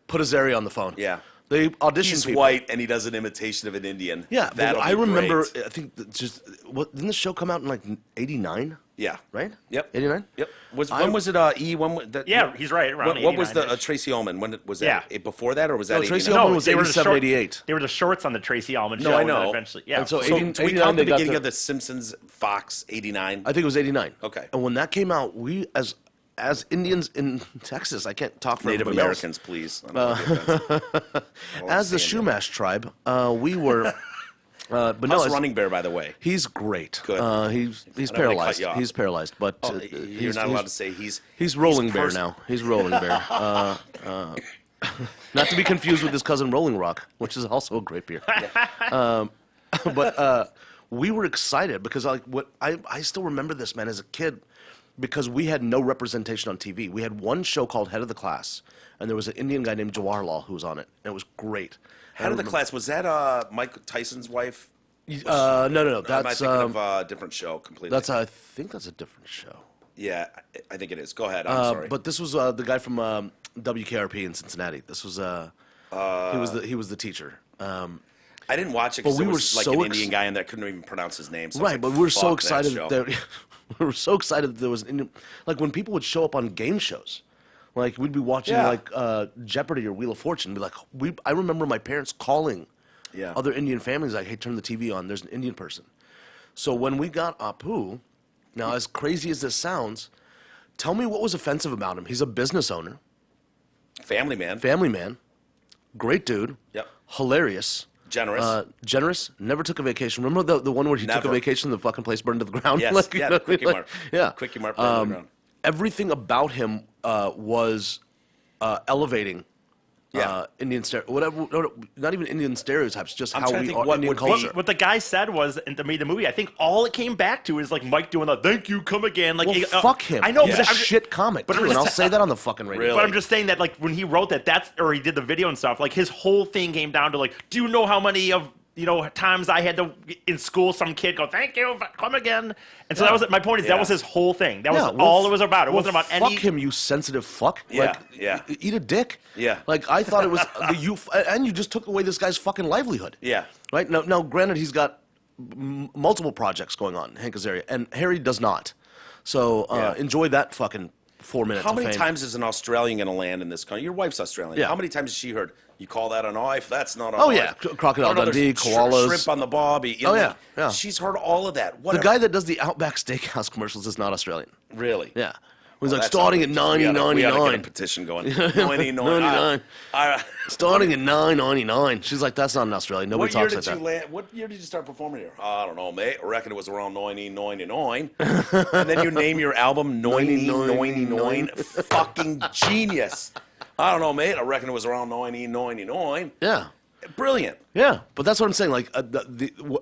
put Azaria on the phone. Yeah. They auditioned He's people. white and he does an imitation of an Indian. Yeah, but That'll I be remember. great. I think that just didn't the show come out in like '89? Yeah. Right. Yep. '89. Yep. When was it? When was that? Yeah, he's right, around What was the 89-ish. Tracy Ullman? When was Yeah. that? Before that, or was that? No, Tracy 89? Ullman was they were the 87, short- 88. They were the shorts on the Tracy Ullman No, show. I and then know. Eventually, yeah. And so So 80 do we 89 count the they got beginning the- of the Simpsons Fox '89? I think it was '89. Okay. And when that came out, we as Indians in Texas, I can't talk for Native everybody else. Americans, please. I don't wanna be offensive. As the Understand Shumash tribe, we were. But no, How's it's- Running Bear, by the way? he's great. Good. He's I don't wanna cut paralyzed. you off. He's paralyzed, but You're he's, not he's- allowed to say He's rolling bear pers- now. He's rolling bear. Not to be confused with his cousin Rolling Rock, which is also a great beer. But we were excited because I still remember this, man, as a kid, because we had no representation on TV. We had one show called Head of the Class, and there was an Indian guy named Jawaharlal who was on it, and it was great. Head of the class, was that Mike Tyson's wife? No. Am I That's thinking of a different show completely? I think that's a different show. Yeah, I think it is. Go ahead. I'm sorry. But this was the guy from WKRP in Cincinnati. This was he was the teacher. I didn't watch it but because we there were was like so an ex- Indian guy in there I couldn't even pronounce his name. So I was Right, like, but we were so "Fuck that excited show." that we were so excited that there was an Indian, like when people would show up on game shows, like we'd be watching Yeah. like Jeopardy or Wheel of Fortune, and be like, I remember my parents calling Yeah. other Indian families like, hey, turn the TV on. There's an Indian person. So when we got Apu, now as crazy as this sounds, tell me what was offensive about him. He's a business owner, Family Man. family man, great dude, Yep. hilarious. Generous. Generous. Never took a vacation. Remember the one where he took a Never. vacation, the fucking place burned to the ground. Yes, Like, yeah, you know, Quickie like, Mart. Yeah, Quickie Mart burned to the ground. Everything about him was elevating Indian whatever, no, not even Indian stereotypes, just I'm how trying to we think are what Indian would be- culture. What the guy said was, and to me, the movie, I think all it came back to is like Mike doing the "Thank you, come again." Like, Well, fuck him. I know, he's but a I'm just- shit comic, but too, I'm and I'll just- say that on the fucking radio. Really? But I'm just saying that, like, when he wrote that, or he did the video and stuff, like, his whole thing came down to, like, do you know how many of, times I had to, in school, some kid go, "Thank you, come again." And so that was, my point is, that was his whole thing. That was all it was about. It wasn't about fuck any. him, you sensitive fuck. Yeah, Like, yeah. Eat a dick. Yeah. Like, I thought it was, and you just took away this guy's fucking livelihood. Yeah. Right? Now granted, he's got multiple projects going on, Hank Azaria, and Harry does not. So enjoy that fucking 4 minutes How of many fame. times is an Australian going to land in this country? Your wife's Australian. Yeah. How many times has she heard, you call that a knife? That's not a Oh, knife. yeah. Crocodile Or another Dundee, koalas. Shrimp on the bobby. You Oh, know, yeah, yeah. She's heard all of that. The Whatever. guy that does the Outback Steakhouse commercials is not Australian. Really? Yeah. He's Well, like, that's starting at outrageous. We gotta get a 9.99. petition going. 99. 99. I- Starting at 9.99. She's like, that's not in Australia. Nobody What year talks did like you that. land? What year did you start performing here? I don't know, mate. I reckon it was around 1999. And then you name your album 1999. Fucking genius. I don't know, mate. I reckon it was around 1999. Yeah. Brilliant. Yeah, but that's what I'm saying. Like,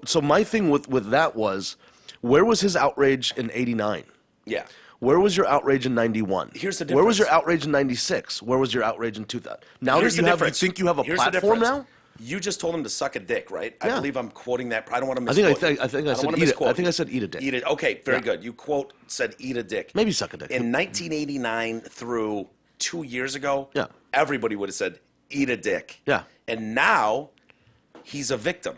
so my thing with that was, where was his outrage in '89? Yeah. Where was your outrage in '91? Here's the Where was your difference. outrage in '96? Where was your outrage in 2000? Now Here's that the you difference. think you have a Here's the platform difference. now? You just told him to suck a dick, right? I Yeah. believe I'm quoting that. I don't want to I misquote. think I said don't wanna eat it. misquote I think you. I said eat a dick. Eat it. Okay, very Yeah. good. You said eat a dick. Maybe suck a dick. In 1989 through 2 years ago, Yeah. everybody would have said eat a dick. Yeah. And now he's a victim.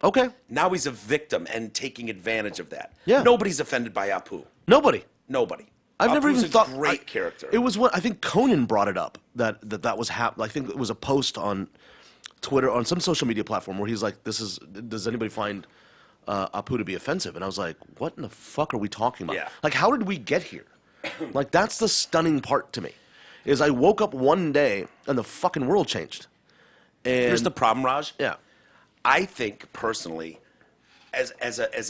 Okay. Now he's a victim and taking advantage of that. Yeah. Nobody's offended by Apu. Nobody. Nobody. I've never Apu's even a thought. great character. It was what I think Conan brought it up that was happening. I think it was a post on Twitter, on some social media platform, where he's like, does anybody find Apu to be offensive? And I was like, what in the fuck are we talking about? Yeah. Like, how did we get here? Like, that's the stunning part to me, is I woke up one day and the fucking world changed. And Here's the problem, Raj. yeah, I think personally, as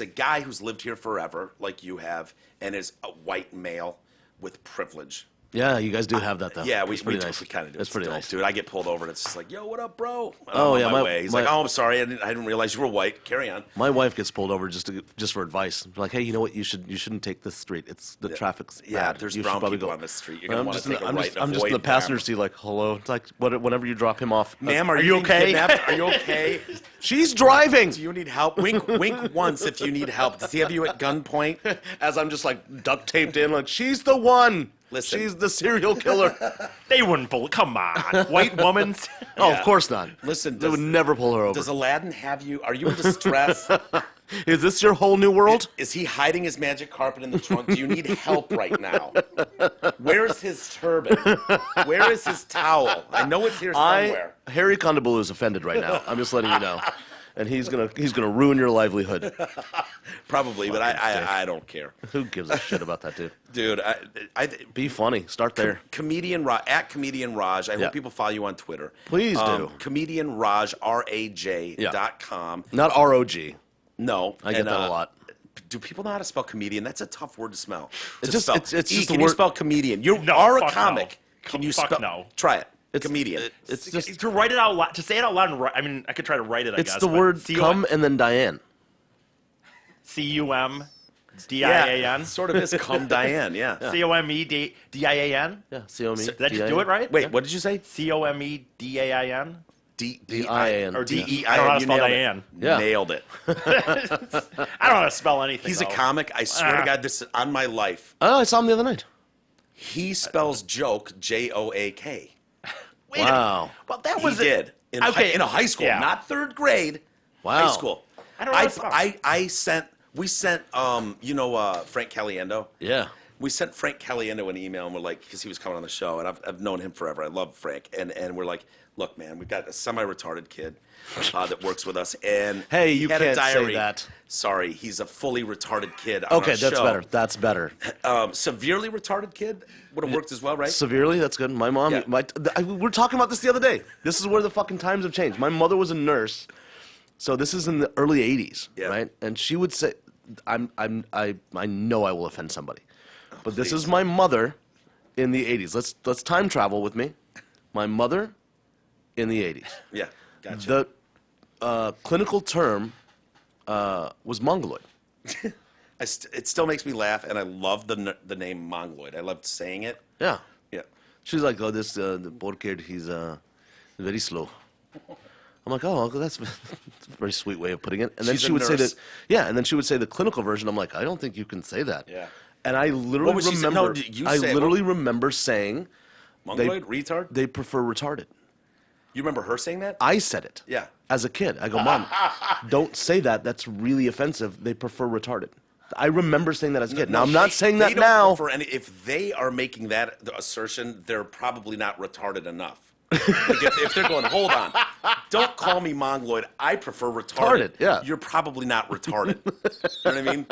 a guy who's lived here forever, like you have, and is a white male with privilege. yeah, you guys do have that though. Yeah, we It's pretty kind nice. of do. That's pretty still, nice. dude. I get pulled over and it's just like, yo, what up, bro? And Oh, I'm yeah, on my my- way. He's my- like, oh, I'm sorry, I didn't realize you were white. Carry on. My wife gets pulled over just for advice. Like, hey, you know what? You shouldn't take this street. It's the traffic's Yeah, bad. there's You should brown probably people go. on this street. You're gonna want to take a I'm right. just, and I'm just in the avoid passenger them. seat, like, hello. It's like, whenever you drop him off, Ma'am, are you being okay? kidnapped? Are you okay? she's driving. Do you need help? Wink once if you need help. Does he have you at gunpoint? As I'm just like duct taped in, like, she's the one. Listen. She's the serial killer. They wouldn't pull. Come on, white woman. Oh, Yeah. of course not. Listen, they would never pull her over. Does Aladdin have you? Are you in distress? Is this your whole new world? Is he hiding his magic carpet in the trunk? Do you need help right now? Where's his turban? Where is his towel? I know it's here somewhere. Harry Kondabolu is offended right now. I'm just letting you know, and he's gonna ruin your livelihood. Probably, but I don't care, Who gives a shit about that dude? dude. I Be funny. Start there. comedian Raj, at comedian Raj. I Yeah. hope people follow you on Twitter. Please do. Comedian Raj RAJ.com. Not ROG. No, I get that a lot. Do people know how to spell comedian? That's a tough word to spell. It's To just- spell. it's E, just the can you word- spell comedian? You No, are a fuck no. comic. Can you Fuck spell? no. Try it. It's comedian. It's just To write it out loud, to say it out loud, and I mean, I could try to write it. I it's guess. the but word C-U- come and then Diane. CUM yeah, DIAN. sort of is come Diane. Yeah. COME DIAN. Yeah, C-O-M-E. Did I just do it right? Wait, what did you say? COME DAIN. D-I-A-N. Or Yeah. DEI. I don't know how to You spell nailed it. Diane. Yeah. Nailed it. I don't know how to spell anything. He's a though. comic. I swear to Ah. God, this is on my life. Oh, I saw him the other night. He spells joke Joak. Wait a Wow. minute. Well, that He was did in, Okay, in a high school, yeah. not third grade. Wow. High school. I don't know how to spell. We sent Frank Caliendo. Yeah. We sent Frank Caliendo an email and we're like, because he was coming on the show, and I've known him forever. I love Frank, and we're like, look, man, we've got a semi-retarded kid that works with us, and Hey, he you had a can't say diary. that. Sorry, he's a fully retarded kid. On Okay, our that's show. better. That's better. Severely retarded kid would have worked as well, right? Severely, that's good. My mom, Yeah. we were talking about this the other day. This is where the fucking times have changed. My mother was a nurse, so this is in the early '80s, Yeah. right? And she would say, I know I will offend somebody, but this is please. my mother in the '80s. Let's time travel with me. My mother in the 80s. Yeah, gotcha. The clinical term was mongoloid. It still makes me laugh, and I love the name Mongoloid. I loved saying it. Yeah. Yeah. She's like, oh, the poor kid, he's very slow. I'm like, oh, that's a very sweet way of putting it. And then She's she a would say nurse. that, yeah, and then she would say the clinical version. I'm like, I don't think you can say that. Yeah. And I literally would she say? remember, No, you I say- literally remember saying Mongoloid? Retard? they prefer retarded. You remember her saying that? I said it. Yeah. As a kid. I go, Mom, don't say that. That's really offensive. They prefer retarded. I remember saying that as a kid. Now, I'm not saying they that don't now. prefer any, if they are making that assertion, they're probably not retarded enough. Like if they're going, hold on, don't call me Mongoloid. I prefer retarded. Retarded, yeah. You're probably not retarded. You know what I mean?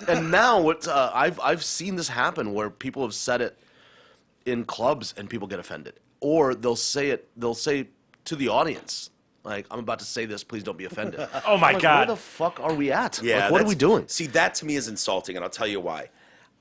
And now what I've seen this happen where people have said it in clubs and people get offended, or they'll say to the audience, like, I'm about to say this, please don't be offended. Oh my I'm like, God. where the fuck are we at? Yeah. Like, what are we that's- doing? See, that to me is insulting, and I'll tell you why.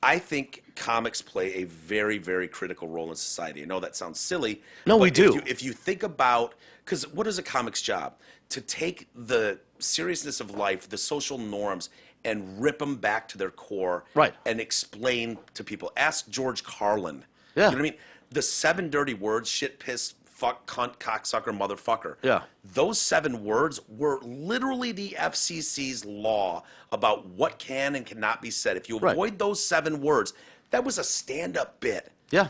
I think comics play a very, very critical role in society. I know that sounds silly. No, but we do. If you think about, because what is a comic's job? To take the seriousness of life, the social norms, and rip them back to their core. Right. And explain to people. Ask George Carlin. Yeah. You know what I mean? The 7 dirty words, shit, piss, fuck, cunt, cocksucker, motherfucker. Yeah. Those 7 words were literally the FCC's law about what can and cannot be said. If you Right. avoid those 7 words, that was a stand-up bit. Yeah.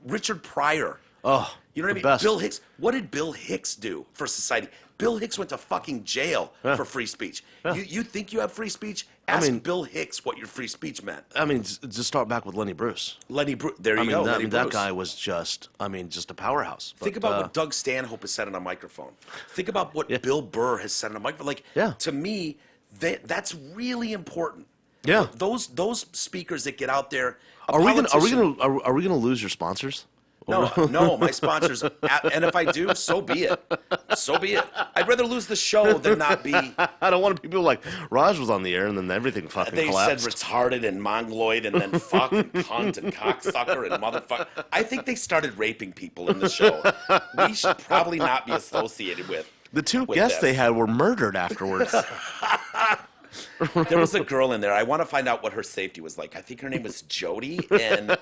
Richard Pryor. Oh, You know what I the mean? best. Bill Hicks. What did Bill Hicks do for society? Bill Hicks went to fucking jail Yeah. for free speech. Yeah. You think you have free speech? Ask mean- Bill Hicks what your free speech meant. I mean, just start back with Lenny Bruce. Lenny Bruce. There you I mean, go. that, Lenny that Bruce. guy was just a powerhouse. Think But, about what Doug Stanhope has said on a microphone. Think about what Yeah. Bill Burr has said on a microphone. Like, Yeah. to me, that's really important. Yeah. Those speakers that get out there. Are we gonna lose your sponsors? No, my sponsors. And if I do, so be it. So be it. I'd rather lose the show than not be. I don't want people like Raj was on the air and then everything fucking They collapsed. said retarded and mongoloid and then fuck and cunt and cocksucker and motherfucker. I think they started raping people in the show. We should probably not be associated with. The two with guests this. they had were murdered afterwards. There was a girl in there. I want to find out what her safety was like. I think her name was Jody. And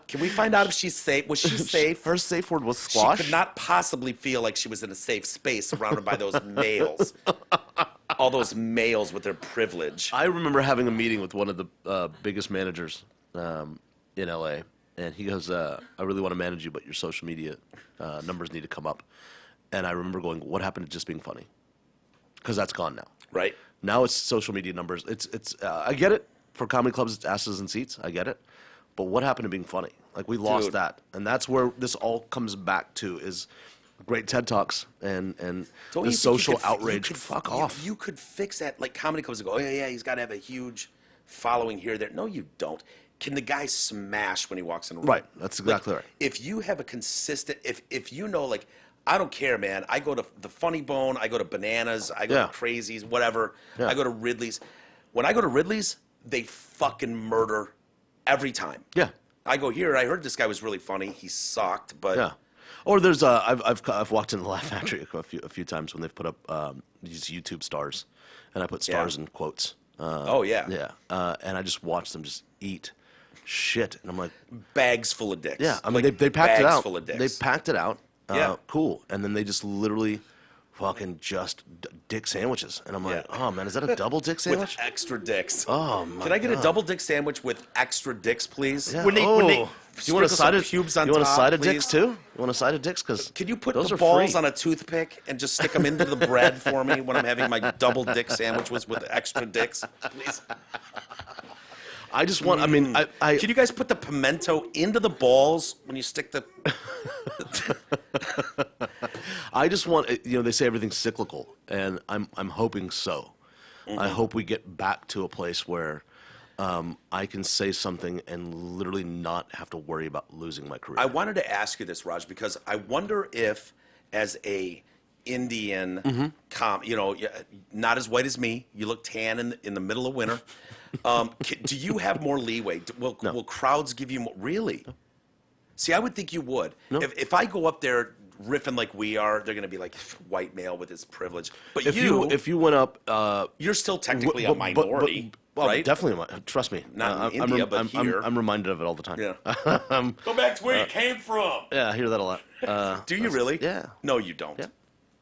can we find out if she's safe? Was she safe? First safe word was squash. She could not possibly feel like she was in a safe space surrounded by those males. All those males with their privilege. I remember having a meeting with one of the biggest managers in LA, and he goes, "I really want to manage you, but your social media numbers need to come up." And I remember going, "What happened to just being funny?" Because that's gone now. Right? Now it's social media numbers. It's I get it. For comedy clubs, it's asses and seats. I get it. But what happened to being funny? Like, we lost Dude. that. And that's where this all comes back to, is great TED Talks and Don't the you think social you could- you outrage. could- Fuck you- off. You could fix that. Like, comedy clubs go, oh, yeah, he's got to have a huge following here, there. No, you don't. Can the guy smash when he walks in a room? Right. That's exactly right. If you have a consistent, if you know, like, I don't care, man. I go to the Funny Bone. I go to Bananas. I go Yeah. to Crazies, whatever. Yeah. I go to Ridley's. When I go to Ridley's, they fucking murder every time. Yeah. I go here. I heard this guy was really funny. He sucked, but Yeah. Or there's I've walked in the Laugh Factory a few times when they've put up these YouTube stars, and I put stars in quotes. oh yeah, Yeah. And I just watch them just eat shit, and I'm like, bags full of dicks. yeah. I mean, Like, they packed it bags out. Full of dicks. They packed it out. Yeah. Cool. And then they just literally fucking just dick sandwiches, and I'm like, Yeah. oh man, is that a double dick with sandwich? extra dicks. Oh my Can I get a God. double dick sandwich with extra dicks, please? Yeah. When they- oh. when they you want a sprinkle side some of pubes on You want a top, side of dicks please? too? You want a side of dicks? Because Can you put those the are balls free. on a toothpick and just stick them into the bread for me when I'm having my double dick sandwiches with extra dicks, please? I just want. I mean, I Can you guys put the pimento into the balls when you stick the? I just want, they say everything's cyclical, and I'm hoping so. Mm-hmm. I hope we get back to a place where I can say something and literally not have to worry about losing my career. I wanted to ask you this, Raj, because I wonder if, as a Indian, not as white as me, you look tan in the middle of winter. Do you have more leeway? Will crowds give you more? Really? See, I would think you would. No. If I go up there riffing like we are, they're going to be like white male with his privilege. But If you went up, you're still technically a minority, well, right? definitely. Trust me. Not in India, but here. I'm reminded of it all the time. Yeah. Go back to where you came from. Yeah, I hear that a lot. Do you really? Yeah. No, you don't. Yeah.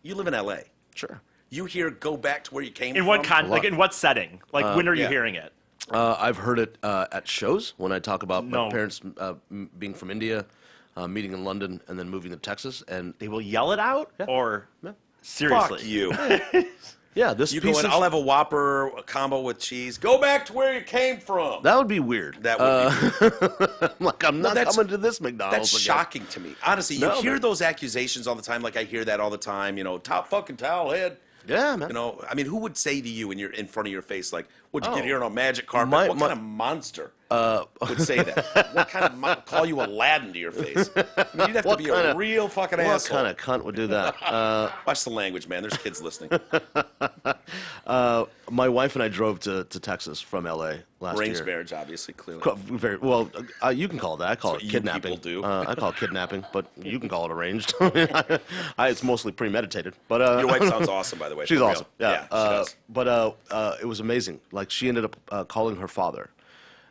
You live in L.A. Sure. You hear "Go back to where you came In from." what like in what setting? Like when are you yeah. hearing it? I've heard it at shows when I talk about No. my parents being from India, meeting in London, and then moving to Texas. And They will yell it out, or Yeah. seriously? Fuck you. yeah, this You piece go in, of I'll have a Whopper a combo with cheese. Go back to where you came from. that would be weird. That would be weird. Like I'm not that's- coming to this McDonald's. That's again. shocking to me. Honestly, you No, hear man. those accusations all the time. Like I hear that all the time. You know, top fucking towel head. Yeah, man. You know, I mean, who would say to you in front of your face, like, "What'd you get Oh. here on a magic carpet?" My- what my- kind of monster would say that? What kind of call you Aladdin to your face? I mean, you'd have to What be kinda- a real fucking What asshole. kind of cunt would do that? Watch the language, man. There's kids listening. My wife and I drove to Texas from LA last Arranged year. marriage, obviously, clearly. Very well. You can call it that. I call That's it what you kidnapping. people do. I call it kidnapping, but you can call it arranged. It's mostly premeditated. But Your wife sounds awesome, by the way. she's for real. awesome. Yeah. she does. But it was amazing. Like she ended up calling her father,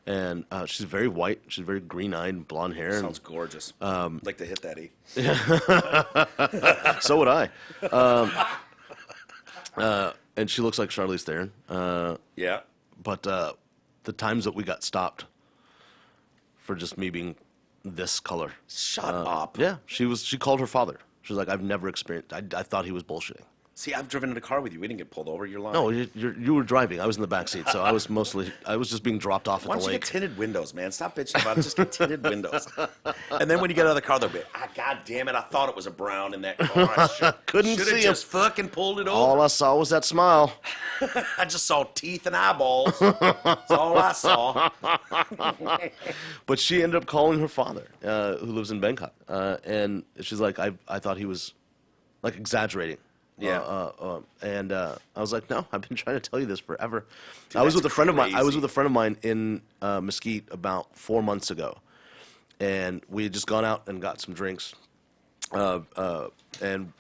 and she's very white. She's very green-eyed, blonde hair. Sounds gorgeous. Like to hit that E. And so would I. And she looks like Charlize Theron. Yeah. But the times that we got stopped for just me being this color. Shut up. Yeah, she called her father. She was like, I've never experienced. I thought he was bullshitting. See, I've driven in a car with you. We didn't get pulled over. You're lying. No, you were driving. I was in the back seat, so I was just being dropped off at Why the don't you lake. get tinted windows, man? Stop bitching about it. Just get tinted windows. And then when you get out of the car, they'll be, God damn it, I thought it was a brown in that car. I Couldn't should see have him. just fucking pulled it All over. I saw was that smile. I just saw teeth and eyeballs. That's all I saw. But she ended up calling her father, who lives in Bangkok, and she's like, I thought he was like exaggerating. Yeah. And I was like, no, I've been trying to tell you this forever. Dude, I was that's with a friend of mine. I was crazy. with a friend of mine in Mesquite about 4 months ago, and we had just gone out and got some drinks, and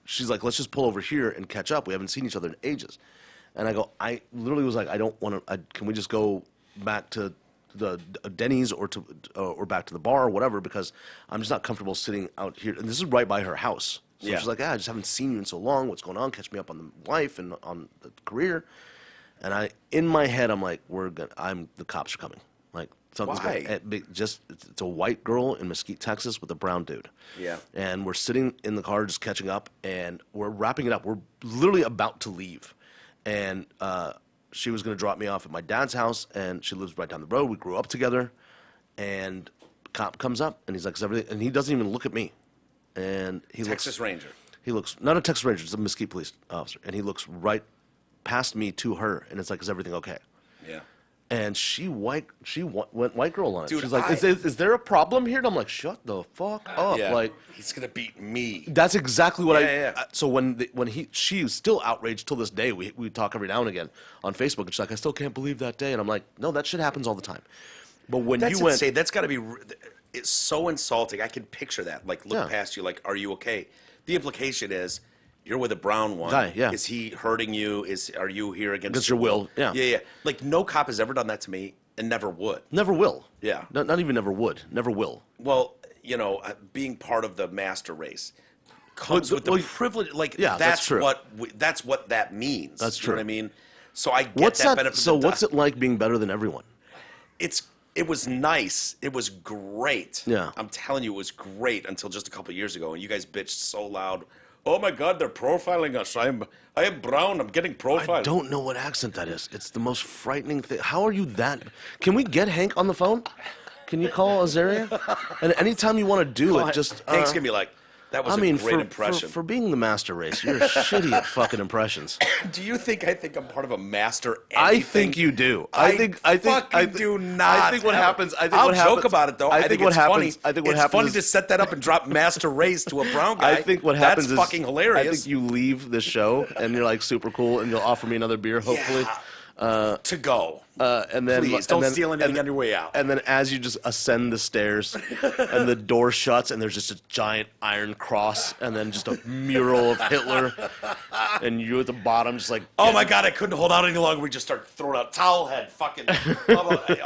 she's like, let's just pull over here and catch up. We haven't seen each other in ages. And I literally was like, I don't want to. Can we just go back to the Denny's or back to the bar or whatever, because I'm just not comfortable sitting out here. And this is right by her house. So Yeah. she's like, I just haven't seen you in so long. What's going on? Catch me up on the life and on the career. And in my head, I'm like, the cops are coming. Like something's Why? going. It's a white girl in Mesquite, Texas, with a brown dude. Yeah. And we're sitting in the car just catching up, and we're wrapping it up. We're literally about to leave, and she was going to drop me off at my dad's house, and she lives right down the road. We grew up together, and cop comes up, and he's like, "Is everything?" And he doesn't even look at me, and he Texas Ranger. He looks not a Texas Ranger, it's a Mesquite police officer, and he looks right past me to her, and it's like, "Is everything okay?" Yeah. And she went white girl on it. Dude, She's like, is there a problem here? And I'm like, shut the fuck up. Yeah. Like, he's gonna beat me. that's exactly what Yeah. So she's still outraged till this day. We talk every now and again on Facebook. And she's like, I still can't believe that day. And I'm like, no, that shit happens all the time. But when That's you went, insane. That's got to be. It's so insulting. I can picture that. Like, look Yeah. past you. Like, are you okay? The implication is you're with a brown one. Guy, yeah. Is he hurting you? Are you here Against your will, yeah. Yeah. Like, no cop has ever done that to me, and never would. never will. Yeah. Not even never would. Never will. Well, being part of the master race comes with the well, privilege. Like, yeah, that's true. That's what that means. That's You know true. what I mean? So I get What's that that? benefit. So what's it like being better than everyone? It was nice. It was great. Yeah. I'm telling you, it was great until just a couple of years ago, and you guys bitched so loud. Oh my God, they're profiling us. I am brown. I'm getting profiled. I don't know what accent that is. It's the most frightening thing. How are you that? Can we get Hank on the phone? Can you call Azaria? And anytime you want to do it, just Hank's gonna be like, that was a great impression. For being the master race, you're shitty at fucking impressions. Do you think I think I'm part of a master? I anything? think you do. I fucking do not. I think what ever. happens. I think I'll what joke happens, about it though. I think what it's happens. funny. I think what it's happens funny is, to set that up and drop master race to a brown guy. I think what happens That's is fucking hilarious. I think you leave the show and you're like super cool, and you'll offer me another beer, hopefully. Yeah. to go. And then Please don't steal anything on your way out. And then as you just ascend the stairs, and the door shuts, and there's just a giant iron cross, and then just a mural of Hitler, and you at the bottom, just like, Oh my God! I couldn't hold out any longer. We just start throwing out towel head, fucking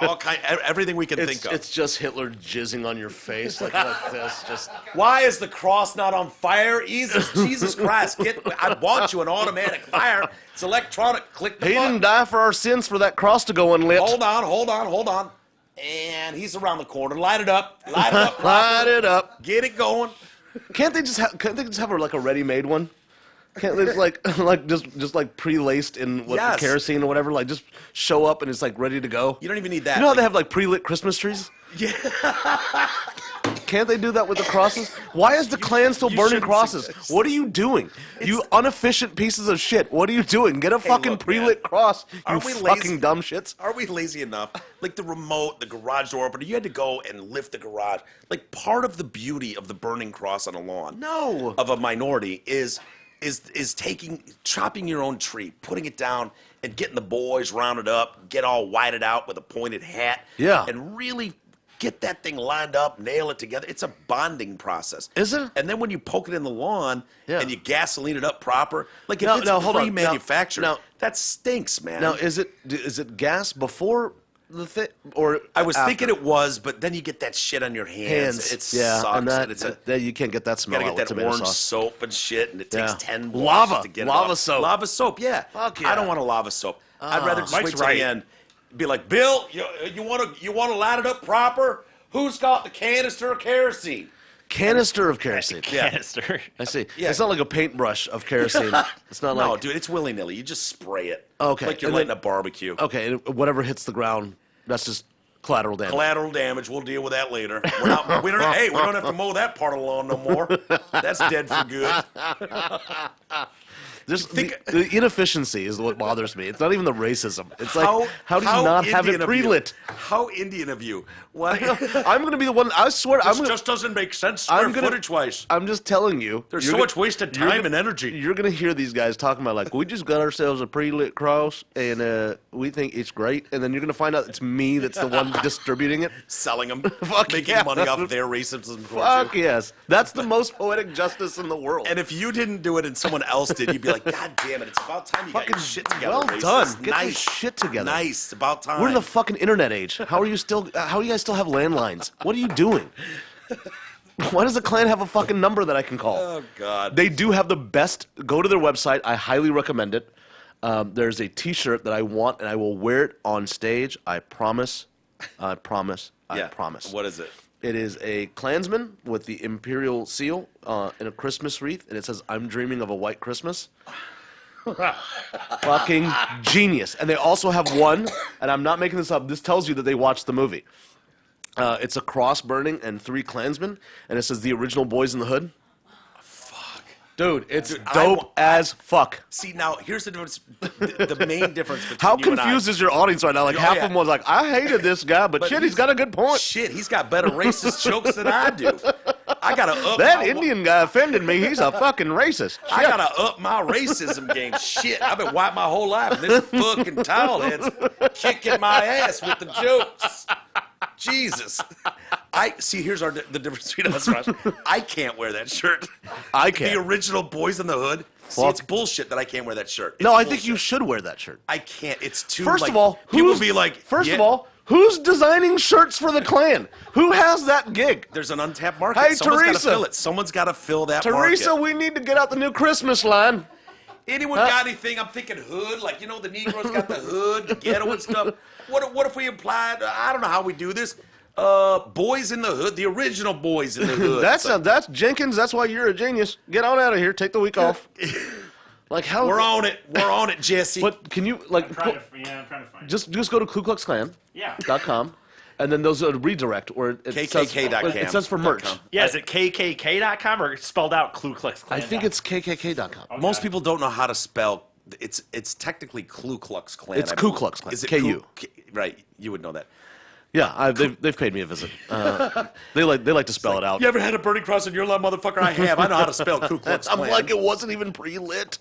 all kind, everything we can think of. it's just Hitler jizzing on your face like this, just. Why is the cross not on fire? Jesus Christ! I bought you an automatic fire. It's electronic. Click the He button. didn't die for our sins for that cross to go unlit. Hold on. And he's around the corner. Light it up. Light it up. Get it going. Can't they just have like a ready-made one? Can't they just like just like pre-laced in Yes. kerosene or whatever? Like just show up and it's like ready to go. You don't even need that. You know how they have like pre-lit Christmas trees? Yeah. Can't they do that with the crosses? Why is the Klan still burning shouldn't crosses? suggest- What are you doing? You inefficient pieces of shit. What are you doing? Get a fucking look, pre-lit cross. You Aren't we fucking lazy? dumb shits. Are we lazy enough? Like the remote, the garage door opener, you had to go and lift the garage. Like part of the beauty of the burning cross on a lawn No. of a minority is chopping your own tree, putting it down, and getting the boys rounded up, get all whited out with a pointed hat. Yeah. And really get that thing lined up, nail it together. It's a bonding process. Is it? And then when you poke it in the lawn Yeah. and you gasoline it up proper, like if No, it's no, hold on. pre-manufactured, Now- that stinks, man. Now, is it gas before the thing or I was after? thinking it was, but then you get that shit on your hands. It yeah, sucks. and that it's a, that you can't get that smell gotta out get with that tomato orange sauce. soap and shit, and it takes Yeah. 10 Lava. washes to get it Lava off. soap. Lava soap, yeah. Fuck I don't yeah. want a lava soap. I'd rather just Mike's wait till right. the end. Be like, Bill, you want to light it up proper? Who's got the canister of kerosene? Canister of kerosene. Canister. I see. Yeah. It's not like a paintbrush of kerosene. It's not No, like dude, it's willy nilly. You just spray it. Okay, Like you're and lighting then- a barbecue. okay, and whatever hits the ground, that's just collateral damage. Collateral damage. We'll deal with that later. We don't have to mow that part of the lawn no more. That's dead for good. Just the inefficiency is what bothers me. It's not even the racism. It's like how do you not have it Indian of you. pre-lit? How Indian of you? Why? I'm gonna be the one. I swear, This just doesn't make sense square footage-wise. I'm just telling you. There's you're so gonna- much wasted you're time gonna- and energy. You're gonna hear these guys talking about like we just got ourselves a pre-lit cross and we think it's great, and then you're gonna find out it's me that's the one distributing it. Selling them, Fuck making yeah. money off of their racism. towards Fuck you. yes, that's the most poetic justice in the world. And if you didn't do it and someone else did, you'd be like, God damn it, it's about time you got your Fucking shit together. well racist. done. Get your Nice. shit together. Nice. It's about time. We're in the fucking internet age. How are you still? How do you guys still have landlines? What are you doing? Why does the Klan have a fucking number that I can call? Oh, God. They do have the best. Go to their website. I highly recommend it. There's a T-shirt that I want, and I will wear it on stage. I promise. I promise. I promise. What is it? It is a Klansman with the imperial seal in a Christmas wreath, and it says, "I'm dreaming of a white Christmas." Fucking genius. And they also have one, and I'm not making this up. This tells you that they watched the movie. It's a cross burning and 3 Klansmen, and it says the original Boys in the Hood. Fuck. Dude, it's Dude, dope as fuck. See, now, here's the difference. The main difference between How you and I. confused is your audience right now? Like Oh, half yeah. of them was like, I hated this guy, but shit, he's got a good point. Shit, he's got better racist jokes than I do. I gotta up That my, Indian guy offended me. He's a fucking racist. I Shit. gotta up my racism game. Shit, I've been white my whole life, and this fucking towel head's kicking my ass with the jokes. Jesus. I see. Here's the difference between us. Raj. I can't wear that shirt. I can't. The original Boys in the Hood. See, Fuck. it's bullshit that I can't wear that shirt. No, It's I think you bullshit. should wear that shirt. I can't. It's too. First like, of all, people who's, be like. First yeah, of all, who's designing shirts for the Klan? Who has that gig? there's an untapped market. Hey, Someone's Teresa. gotta fill it. Someone's got to fill that Teresa, market. we need to get out the new Christmas line. Anyone got anything? I'm thinking hood. Like, the Negroes got the hood, the ghetto and stuff. What if we implied, I don't know how we do this, Boys in the Hood, the original Boys in the Hood. That's Jenkins. That's why you're a genius. Get on out of here. Take the week off. Like how? We're on it. We're on it, Jesse. But can you like I'm trying to find it. just go to KluKluxKlan.com, Yeah. and then those redirect or it KKK.com. Says, it says for merch. Yeah, is it KKK.com or spelled out Ku Klux Klan? I think it's KKK.com. Most people don't know how to spell. It's technically Ku Klux Klan. It's I Ku believe. Klux Klan, Is it KU. Right, you would know that. Yeah, they've paid me a visit. They like to spell it out. You ever had a burning cross in your lawn, motherfucker? I have. I know how to spell Ku Klux I'm Klan. like, it wasn't even pre-lit.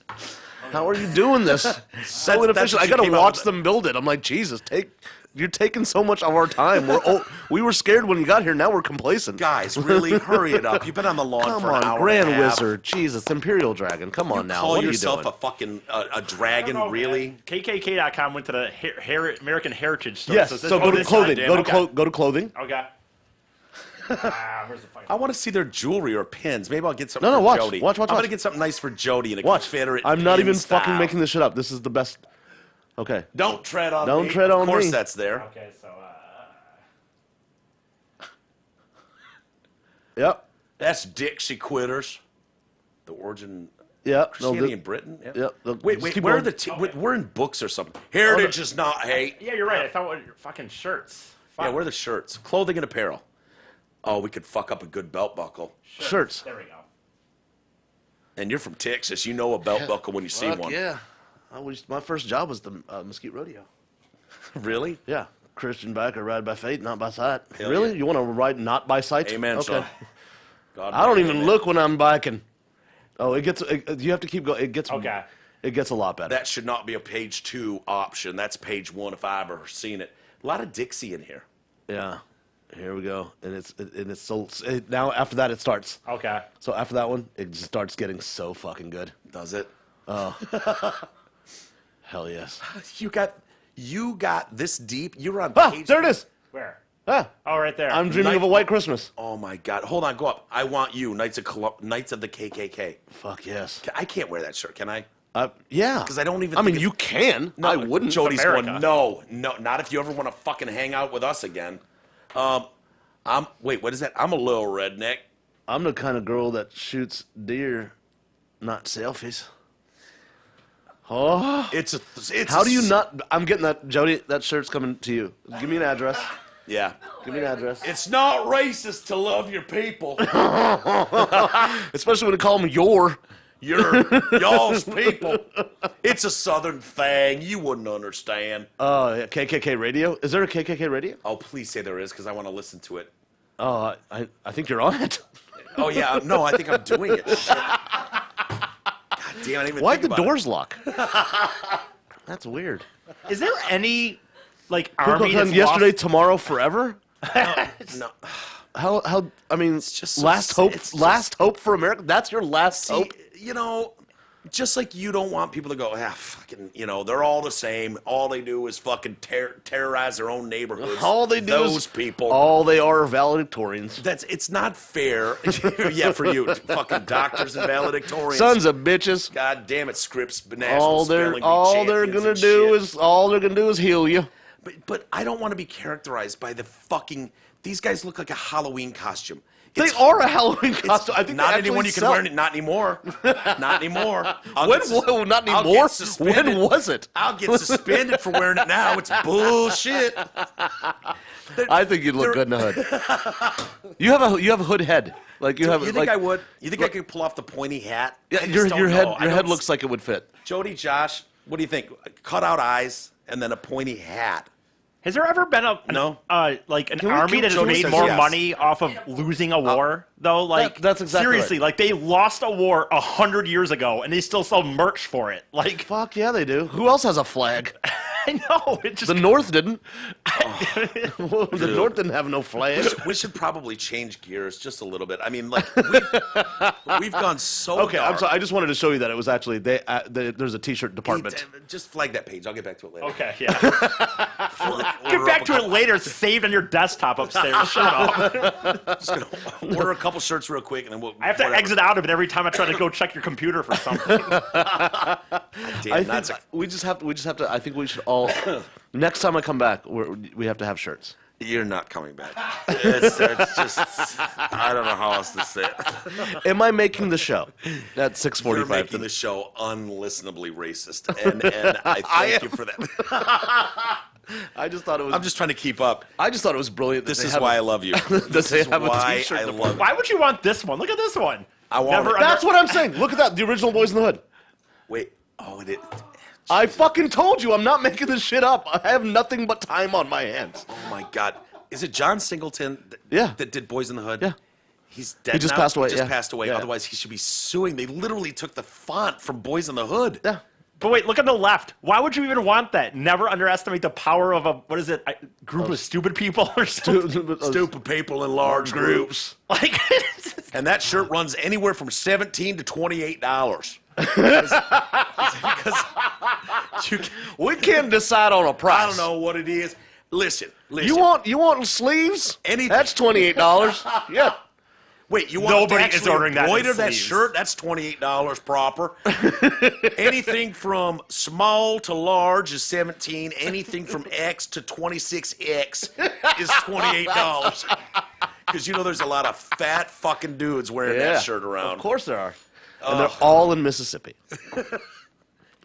How are you doing this? So that's inefficient. what I you gotta came out watch with. them build it. I'm like, Jesus, you're taking so much of our time. We were scared when you got here. Now we're complacent. Guys, really, hurry it up. You've been on the lawn Come for an on, hour Grand and a half. Wizard. Jesus, Imperial Dragon. Come on now. Call What are you yourself doing? a fucking a dragon, really? KKK.com went to the American Heritage store. Yes. It says- So go to this clothing. side, Go to okay. go to clothing. Okay. Where's the fucking... I want to see their jewelry or pins. Maybe I'll get something No, for watch. Jody. Watch. I'm watch. gonna get something nice for Jody in a Watch. Confederate. I'm not pin even style. fucking making this shit up. This is the best. Okay. Don't tread on Don't me. tread on Of course, me. that's there. Okay, so Yep. That's Dixie Quitters. The origin. Yep. Christianity in Britain. Yeah. Yep. Wait, Just keep where are going. the? We're in books or something. Heritage is not hate. yeah, you're right. I thought what fucking shirts. Fuck. Yeah, where are the shirts? Clothing and apparel. Oh, we could fuck up a good belt buckle. Shirts. There we go. And you're from Texas. You know a belt buckle when you see Fuck one. yeah. My first job was the Mesquite Rodeo. Really? Yeah. Christian Backer, ride by faith, not by sight. Hell Really? yeah. You want to ride not by sight? Amen, Okay. son. God I don't damn even it. look when I'm biking. Oh, you have to keep going. It gets Okay. It gets a lot better. That should not be a page 2 option. That's page 1 if I've ever seen it. A lot of Dixie in here. Yeah. Here we go. And it's so now after that it starts. Okay. So after that one, it just starts getting so fucking good. Does it? Hell yes. You got this deep. You're on Ah, page. there it is. Where? Ah, Oh, right there. I'm dreaming of a white Christmas. Oh my God! Hold on, go up. I want you, Knights of the KKK. Fuck yes. I can't wear that shirt, can I? Yeah. 'Cause I don't even I mean, think you can. I wouldn't. Jody's America. going. No, not if you ever want to fucking hang out with us again. Wait, what is that? I'm a little redneck. I'm the kind of girl that shoots deer, not selfies. Oh. It's How do you not? I'm getting that, Jody. That shirt's coming to you. Give me an address. Yeah. Give me an address. It's not racist to love your people. Especially when they call them your. Y'all's people. It's a southern thing. You wouldn't understand. Oh, yeah, KKK radio. Is there a KKK radio? Oh, please say there is, because I want to listen to it. Oh, I think you're on it. Oh, yeah. No, I think I'm doing it. Shit. God damn, I didn't even Why'd think the about it. doors lock? That's weird. Is there any like People army come that's yesterday, lost? tomorrow, forever. No. How? I mean, it's just so last sad. hope. It's Last hope for America. That's your last See, hope. you know, just like you don't want people to go, fucking, they're all the same. All they do is fucking terrorize their own neighborhoods. All they do Those is people. All they are valedictorians. It's not fair. Yeah, for you, fucking doctors and valedictorians. Sons of bitches. God damn it, Scripps. National All Spelling they're Bee gonna champions do and shit. is heal you. But I don't want to be characterized by the fucking. These guys look like a Halloween costume. They It's- are a Halloween it's costume. I think not they actually anyone you can sell. wear. Not anymore. Not anymore. When? Not I'll anymore. get suspended. When was it? I'll get suspended for wearing it now. It's bullshit. I think you'd look good in a hood. You have a hood head. Like you have. You think like, I would? You think I could pull off the pointy hat? Yeah, I just your don't head know. I your head don't looks like it would fit. Jody, Josh, what do you think? Cut out eyes and then a pointy hat. Has there ever been No. like an we army kill that has Jody made says more yes. money off of losing a war though? Like that's exactly seriously, right. like they lost a war 100 years ago and they still sell merch for it. Like Fuck yeah, they do. Who else has a flag? I know it just The North didn't. The North didn't have no flag. We should probably change gears just a little bit. I mean, like we've gone so Okay, I'm dark. sorry. I just wanted to show you that it was actually there's a T-shirt department. Hey, just flag that page. I'll get back to it later. okay. Yeah, get back to it later. It's saved on your desktop upstairs. Shut up. Just gonna order a couple shirts real quick, and then we'll. I have to exit out of it every time I try to go check your computer for something. Damn, I that's think we just have to. I think we should all. Next time I come back, we have to have shirts. you're not coming back. It's just. I don't know how else to say it. Am I making the show? At You're 6:45. making the show unlistenably racist, and I thank you for that. I just thought it was. I'm just trying to keep up. I just thought it was brilliant. This is why I love you. This they is have a why t-shirt I department. love you. Why would you want this one? Look at this one. I want it. That's what I'm saying. Look at that. The original Boys in the Hood. Wait. Oh, it is. I fucking told you. I'm not making this shit up. I have nothing but time on my hands. Oh my God. Is it John Singleton? Yeah. That did Boys in the Hood. Yeah. He's dead. He just now? passed away, He just yeah. passed away. Yeah. Otherwise, he should be suing. They literally took the font from Boys in the Hood. Yeah. But wait, look on the left. Why would you even want that? Never underestimate the power of a group of stupid people or something. Stupid people in large groups. Like, And that shirt runs anywhere from $17 to $28. Because We can't decide on a price. I don't know what it is. Listen. You want sleeves? Anything. That's $28. Yeah. Wait, you want Nobody to is actually ordering that in embroider that sleeves. shirt? That's $28 proper. Anything from small to large is 17. Anything from X to 26X is $28. Because there's a lot of fat fucking dudes wearing that shirt around. Of course there are. And they're all in Mississippi.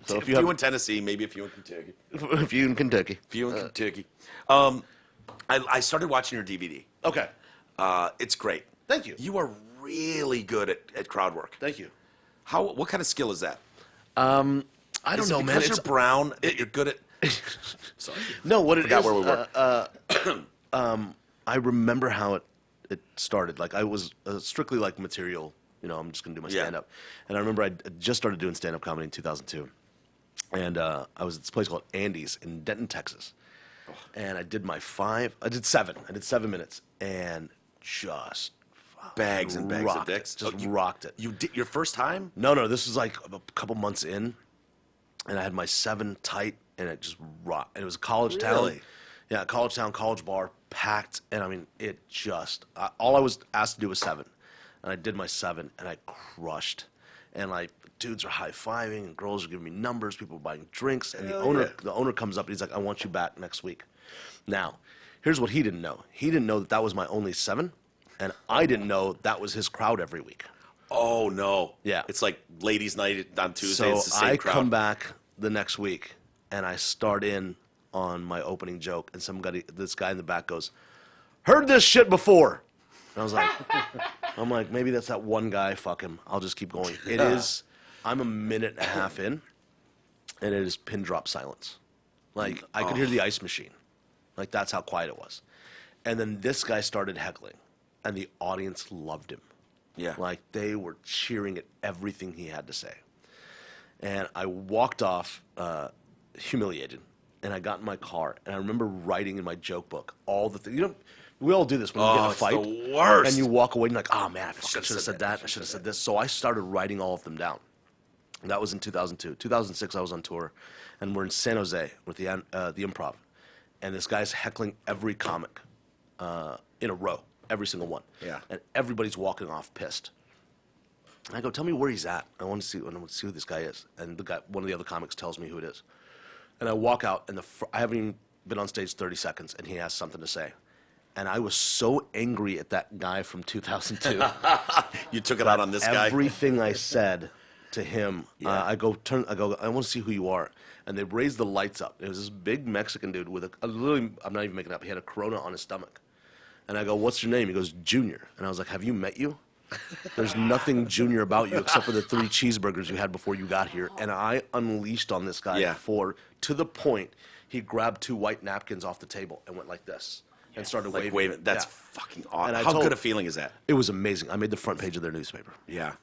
So If you in Tennessee, maybe if you in Kentucky. if you in Kentucky. If you in Kentucky. I started watching your DVD. Okay. It's great. Thank you. You are really good at crowd work. Thank you. What kind of skill is that? I don't Is know, it man. because you're brown that you're good at... Sorry. No, what it Forgot is. where we were. I remember how it started. Like I was strictly like material. I'm just gonna do my Yeah. stand up. And I remember I just started doing stand up comedy in 2002, and I was at this place called Andy's in Denton, Texas. And I did I did 7 minutes, and just Bags and bags of rocked it. dicks. Just you rocked it. You did your first time? No, this was like a couple months in, and I had my 7 tight, and it just rocked. And it was a college town. Really? Yeah, college town, college bar, packed. And I mean, it just, all I was asked to do was 7. And I did my 7, and I crushed. And like, dudes are high-fiving, and girls are giving me numbers, people are buying drinks. And the owner comes up, and he's like, I want you back next week. Now, here's what he didn't know. He didn't know that was my only 7. And I didn't know that was his crowd every week. Oh, no. Yeah. It's like ladies' night on Tuesday. So It's the same I crowd. come back the next week, and I start in on my opening joke, and this guy in the back goes, "Heard this shit before." And I was like, I'm like, maybe that's that one guy. Fuck him. I'll just keep going. It is. I'm a minute and a half in, and it is pin drop silence. Like I could hear the ice machine. Like that's how quiet it was. And then this guy started heckling, and the audience loved him. Yeah. Like they were cheering at everything he had to say. And I walked off humiliated, and I got in my car, and I remember writing in my joke book all the things. We all do this when we get in a it's fight. the worst. And you walk away and you're like, oh man, I should Should've have said said that. that. I should have said this. So I started writing all of them down. And that was in 2002. 2006, I was on tour, and we're in San Jose with the Improv, and this guy's heckling every comic in a row, every single one. Yeah. And everybody's walking off pissed. And I go, tell me where he's at. I want to see who this guy is. And one of the other comics tells me who it is. And I walk out, and I haven't even been on stage 30 seconds, and he has something to say. And I was so angry at that guy from 2002. You took it out on this guy? Everything I said to him, I go, I want to see who you are. And they raised the lights up. It was this big Mexican dude with literally, I'm not even making it up, he had a Corona on his stomach. And I go, what's your name? He goes, Junior. And I was like, have you met you? There's nothing junior about you except for the 3 cheeseburgers you had before you got here. And I unleashed on this guy to the point he grabbed 2 white napkins off the table and went like this and started Like waving. waving. That's Yeah. fucking awesome. And I How told- good a feeling is that? It was amazing. I made the front page of their newspaper. Yeah.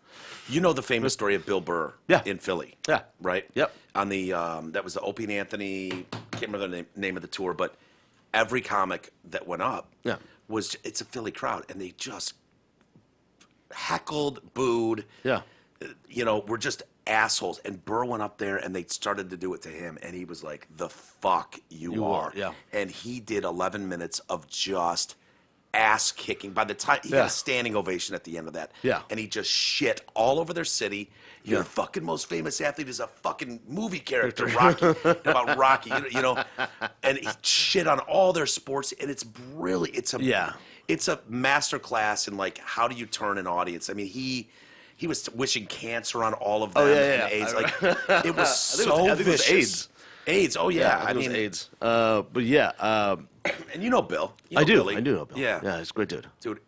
You know the famous story of Bill Burr Yeah. in Philly. Yeah. Right? Yep. On the, that was the Opie and Anthony, can't remember the name of the tour, but every comic that went up Yeah. it's a Philly crowd, and they just heckled, booed. Yeah. Were just assholes. And Burr went up there, and they started to do it to him, and he was like, the fuck you are. Yeah. And he did 11 minutes of just ass kicking. By the time he got Yeah. a standing ovation at the end of that. Yeah. And he just shit all over their city. Your fucking most famous athlete is a fucking movie character, Rocky. About Rocky, and he shit on all their sports, and it's brilliant. It's a master class in like how do you turn an audience. I mean, he was wishing cancer on all of them. yeah. And AIDS. Like it was so I think it was vicious. AIDS. AIDS. Oh yeah. I think it was AIDS. But yeah, And you know Bill. You know I do. Billy. I do know Bill. Yeah. Yeah, he's a great dude. Dude,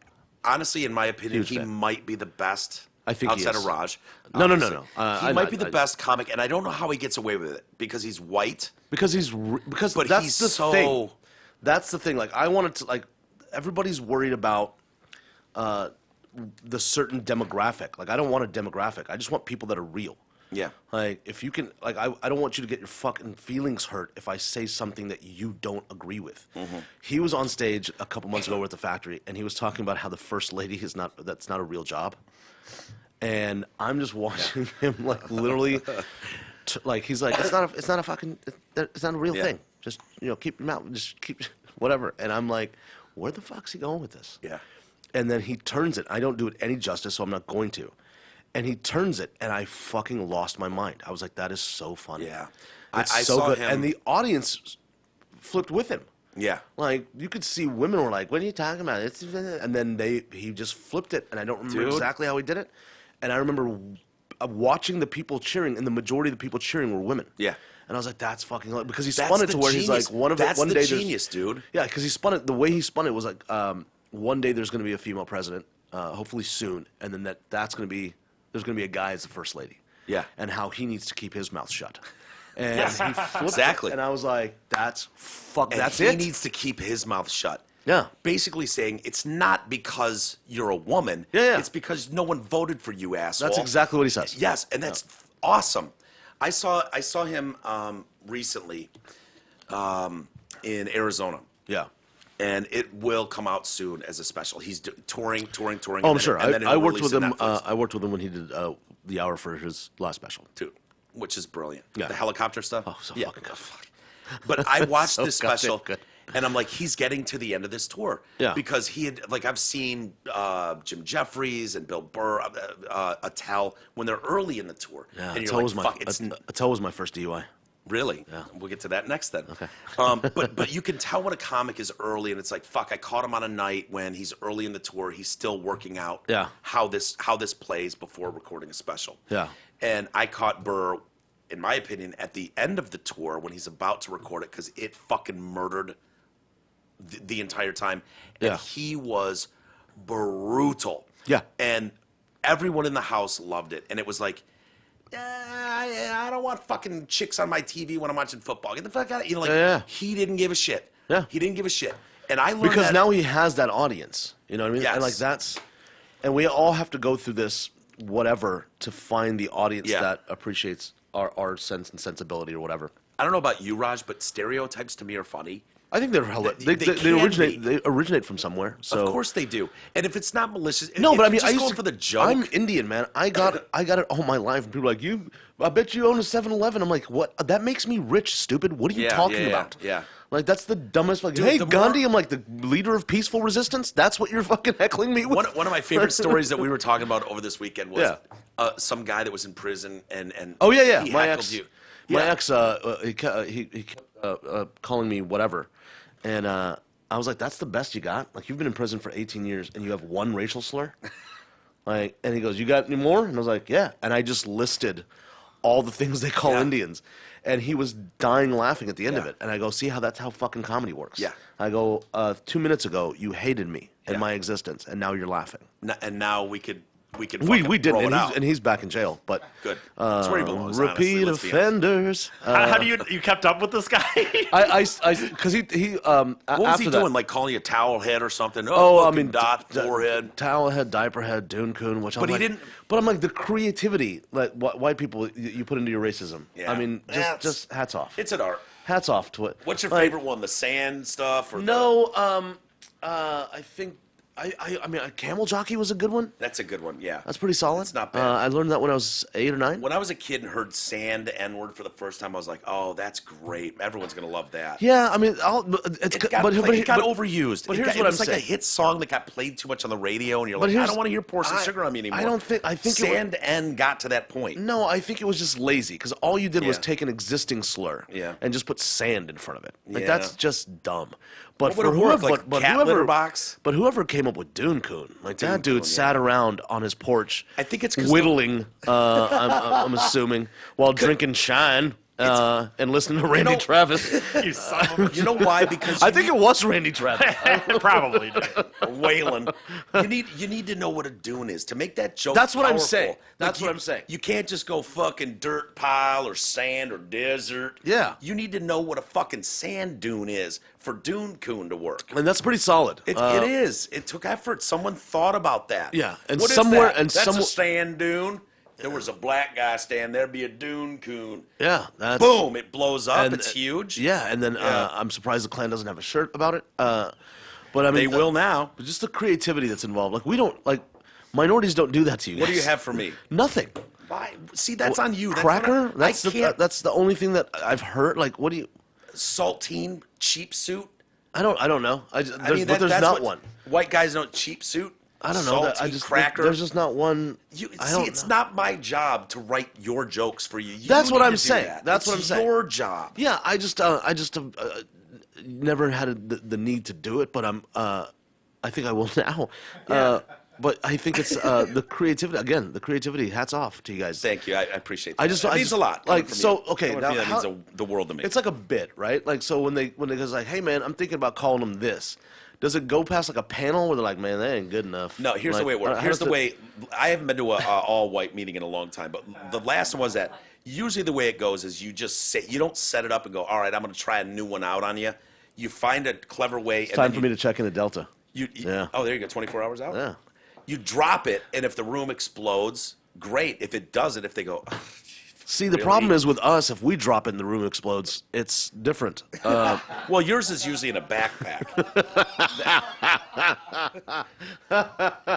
honestly, in my opinion, Huge he fan. might be the best. I think he outside is. of Raj. No. obviously. I He might know- be the best comic, and I don't know how he gets away with it because he's white. Because But that's he's the so- thing. That's the thing. Like I wanted to like everybody's worried about the certain demographic. Like I don't want a demographic. I just want people that are real. Yeah. Like, if you can, like, I don't want you to get your fucking feelings hurt if I say something that you don't agree with. He was on stage a couple months ago at the factory, and he was talking about how the first lady that's not a real job. And I'm just watching him, like, literally, like, he's like, it's not a real thing. Just, keep your mouth, just keep, whatever. And I'm like, where the fuck's he going with this? Yeah. And then he turns it. I don't do it any justice, so I'm not going to. And he turns it, and I fucking lost my mind. I was like, that is so funny. Yeah. It's I so saw good. him. And the audience flipped with him. Yeah. Like, you could see women were like, what are you talking about? And then he just flipped it, and I don't remember exactly how he did it. And I remember watching the people cheering, and the majority of the people cheering were women. Yeah. And I was like, that's fucking hilarious. Because he That's spun it the to where he's genius. like, one day That's the there's- genius, dude. Yeah, because he spun it, the way he spun it was like, one day there's going to be a female president, hopefully soon, and then there's going to be a guy as the first lady. Yeah. And how he needs to keep his mouth shut. And he flipped Exactly. it, and I was like, that's He it. needs to keep his mouth shut. Yeah. Basically saying it's not because you're a woman. Yeah. It's because no one voted for you, asshole. That's exactly what he says. Yes, and that's awesome. I saw him recently in Arizona. Yeah. And it will come out soon as a special. He's touring. Oh, and I'm then- sure. and then I it'll worked release with on him. Netflix, I worked with him when he did the hour for his last special. too, which is brilliant. Yeah. The helicopter stuff. Oh, so yeah. fucking good. Fuck. But I watched So this special, goddamn good. and I'm like, he's getting to the end of this tour. Yeah. Because he had, like, I've seen Jim Jeffries and Bill Burr, Attell, when they're early in the tour. Yeah, and Attell you're was like, fuck, it's Attell was my first DUI. Really? Yeah. We'll get to that next then. Okay. But you can tell when a comic is early, and it's like, fuck, I caught him on a night when he's early in the tour. He's still working out Yeah. how this plays before recording a special. Yeah. And I caught Burr, in my opinion, at the end of the tour when he's about to record it because it fucking murdered the entire time. And Yeah. he was brutal. Yeah. And everyone in the house loved it. And it was like, I don't want fucking chicks on my TV when I'm watching football. Get the fuck out of like Yeah. he didn't give a shit. Yeah. He didn't give a shit. And I learned Because that, now he has that audience. You know what I mean? Yes. And like and we all have to go through this whatever to find the audience Yeah. that appreciates our sense and sensibility or whatever. I don't know about you, Raj, but stereotypes to me are funny. I think they're hella, They they can originate be. they originate from somewhere. So Of course they do. And if it's not malicious, no, if but I you're mean, just I used going to, for the joke. I'm Indian, man. I got it all my life. And people are like, I bet you own a 7-Eleven. I'm like, what? That makes me rich, stupid. What are you Yeah, talking yeah, about? yeah. Like, that's the dumbest. Like, Dude, hey, the more- Gandhi, I'm like the leader of peaceful resistance. That's what you're fucking heckling me with. One of my favorite stories that we were talking about over this weekend was Yeah. some guy that was in prison and Oh yeah. he My heckled ex, you. my Yeah. ex, he kept calling me whatever, and I was like, "That's the best you got? Like, you've been in prison for 18 years and you have one racial slur?" Like, and he goes, "You got any more?" And I was like, "Yeah." And I just listed all the things they call Yeah. Indians, and he was dying laughing at the end of Yeah. it. And I go, "See how that's how fucking comedy works?" Yeah. I go, 2 minutes ago you hated me and Yeah. my existence, and now you're laughing. And now we could We fucking didn't, roll and it out. he's back in jail. But Good. That's where he belongs, honestly, repeat let's be honest. offenders. How do you kept up with this guy? Because he What was after he that, doing? Like calling you towel head or something? Oh, I fucking mean, dot forehead. towel head, diaper head, Dune Coon, which But I'm he like, didn't- But I'm like the creativity that white people you put into your racism. Yeah. I mean, That's- just hats off. It's an art. Hats off to it. What's your Like, favorite one? The sand stuff or No, I think I mean, Camel Jockey was a good one. That's a good one. Yeah. That's pretty solid. It's not bad. I learned that when I was 8 or 9. When I was a kid and heard sand N-word for the first time, I was like, "Oh, that's great! Everyone's gonna love that." Yeah, I mean, it's It got, but it got overused. But it here's got, what it was I'm like saying. a hit song that got played too much on the radio, and you're But like, "I here's- don't want to hear "Pour Some I- Sugar on Me" anymore." I don't think- I think it wa- sand N got to that point. No, I think it was just lazy because all you did was Yeah. take an existing slur Yeah. and just put sand in front of it. Like Yeah. that's just dumb. But What would for it work, whoever, like cat litter box? but whoever came up with Dune Coon, like Dune that dude Coon, yeah. sat around on his porch. I think it's 'cause whittling. I'm assuming while drinking Shine and listening to Randy know- Travis. You son of a- You know why? Because I think it was Randy Travis. Probably. Waylon. You need to know what a dune is to make that joke. That's what I'm powerful. saying. That's Like, what I'm saying. You can't just go fucking dirt pile or sand or desert. Yeah. You need to know what a fucking sand dune is for Dune Coon to work. And that's pretty solid. It is. It took effort. Someone thought about that. Yeah, and What is somewhere- that? and That's somewhere- a sand dune. there was a black guy standing there, be a Dune coon. Yeah, that's Boom! It blows up. and- It's huge. Yeah, and then Yeah. I'm surprised the Klan doesn't have a shirt about it. But I mean, They will now. But just the creativity that's involved. Like we don't like minorities don't do that to you. What do you guys. have for me? Nothing. Why? See, that's on you. That's Cracker? not- I can't. That's the only thing that I've heard. Like, what do you? Saltine cheap suit. I don't know. There's That- not that's what- one. White guys don't cheap suit. I don't know. I Saltine just cracker. There's just not one. I don't It's know. not my job to write your jokes for you. That's what need I'm to do saying. that. That's what It's I'm saying. Your job. Yeah, I just never had the need to do it, but I think I will now. But I think it's the creativity again. The creativity. Hats off to you guys. Thank you. I appreciate that. I just- It I means just- a lot. like, coming from so, you. okay, Coming now from you, that how- means the world to me. It's like a bit, right? Like so when they goes like, "Hey man, I'm thinking about calling them this." Does it go past like a panel where they're like, "Man, that ain't good enough"? No, here's the Like, way it works. how Here's does the way. I haven't been to a all-white meeting in a long time, but the last one was that. Usually, the way it goes is you just say you don't set it up and go, "All right, I'm going to try a new one out on you." You find a clever way. It's time for me to check in the Delta. Yeah. Oh, there you go. 24 hours out. Yeah. You drop it, and if the room explodes, great. If it doesn't, if they go, "Oh, See, the problem is with us, if we drop it and the room explodes, it's different. well, yours is usually in a backpack.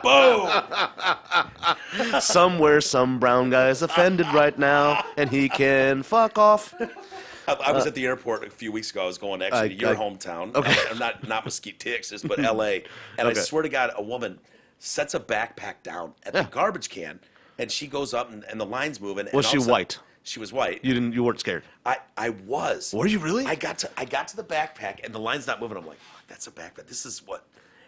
Boom! Somewhere, some brown guy is offended right now, and he can fuck off. I was at the airport a few weeks ago. I was going actually to your I- hometown. Okay. I'm not Mesquite, Texas, but L.A. And Okay. I swear to God, a woman sets a backpack down at the Yeah. garbage can, and she goes up, and the line's moving. and Was all she of a sudden- white? She was white. You weren't scared. I was. Were you really? I got to the backpack, and the line's not moving. I'm like, fuck, that's a backpack. This is what.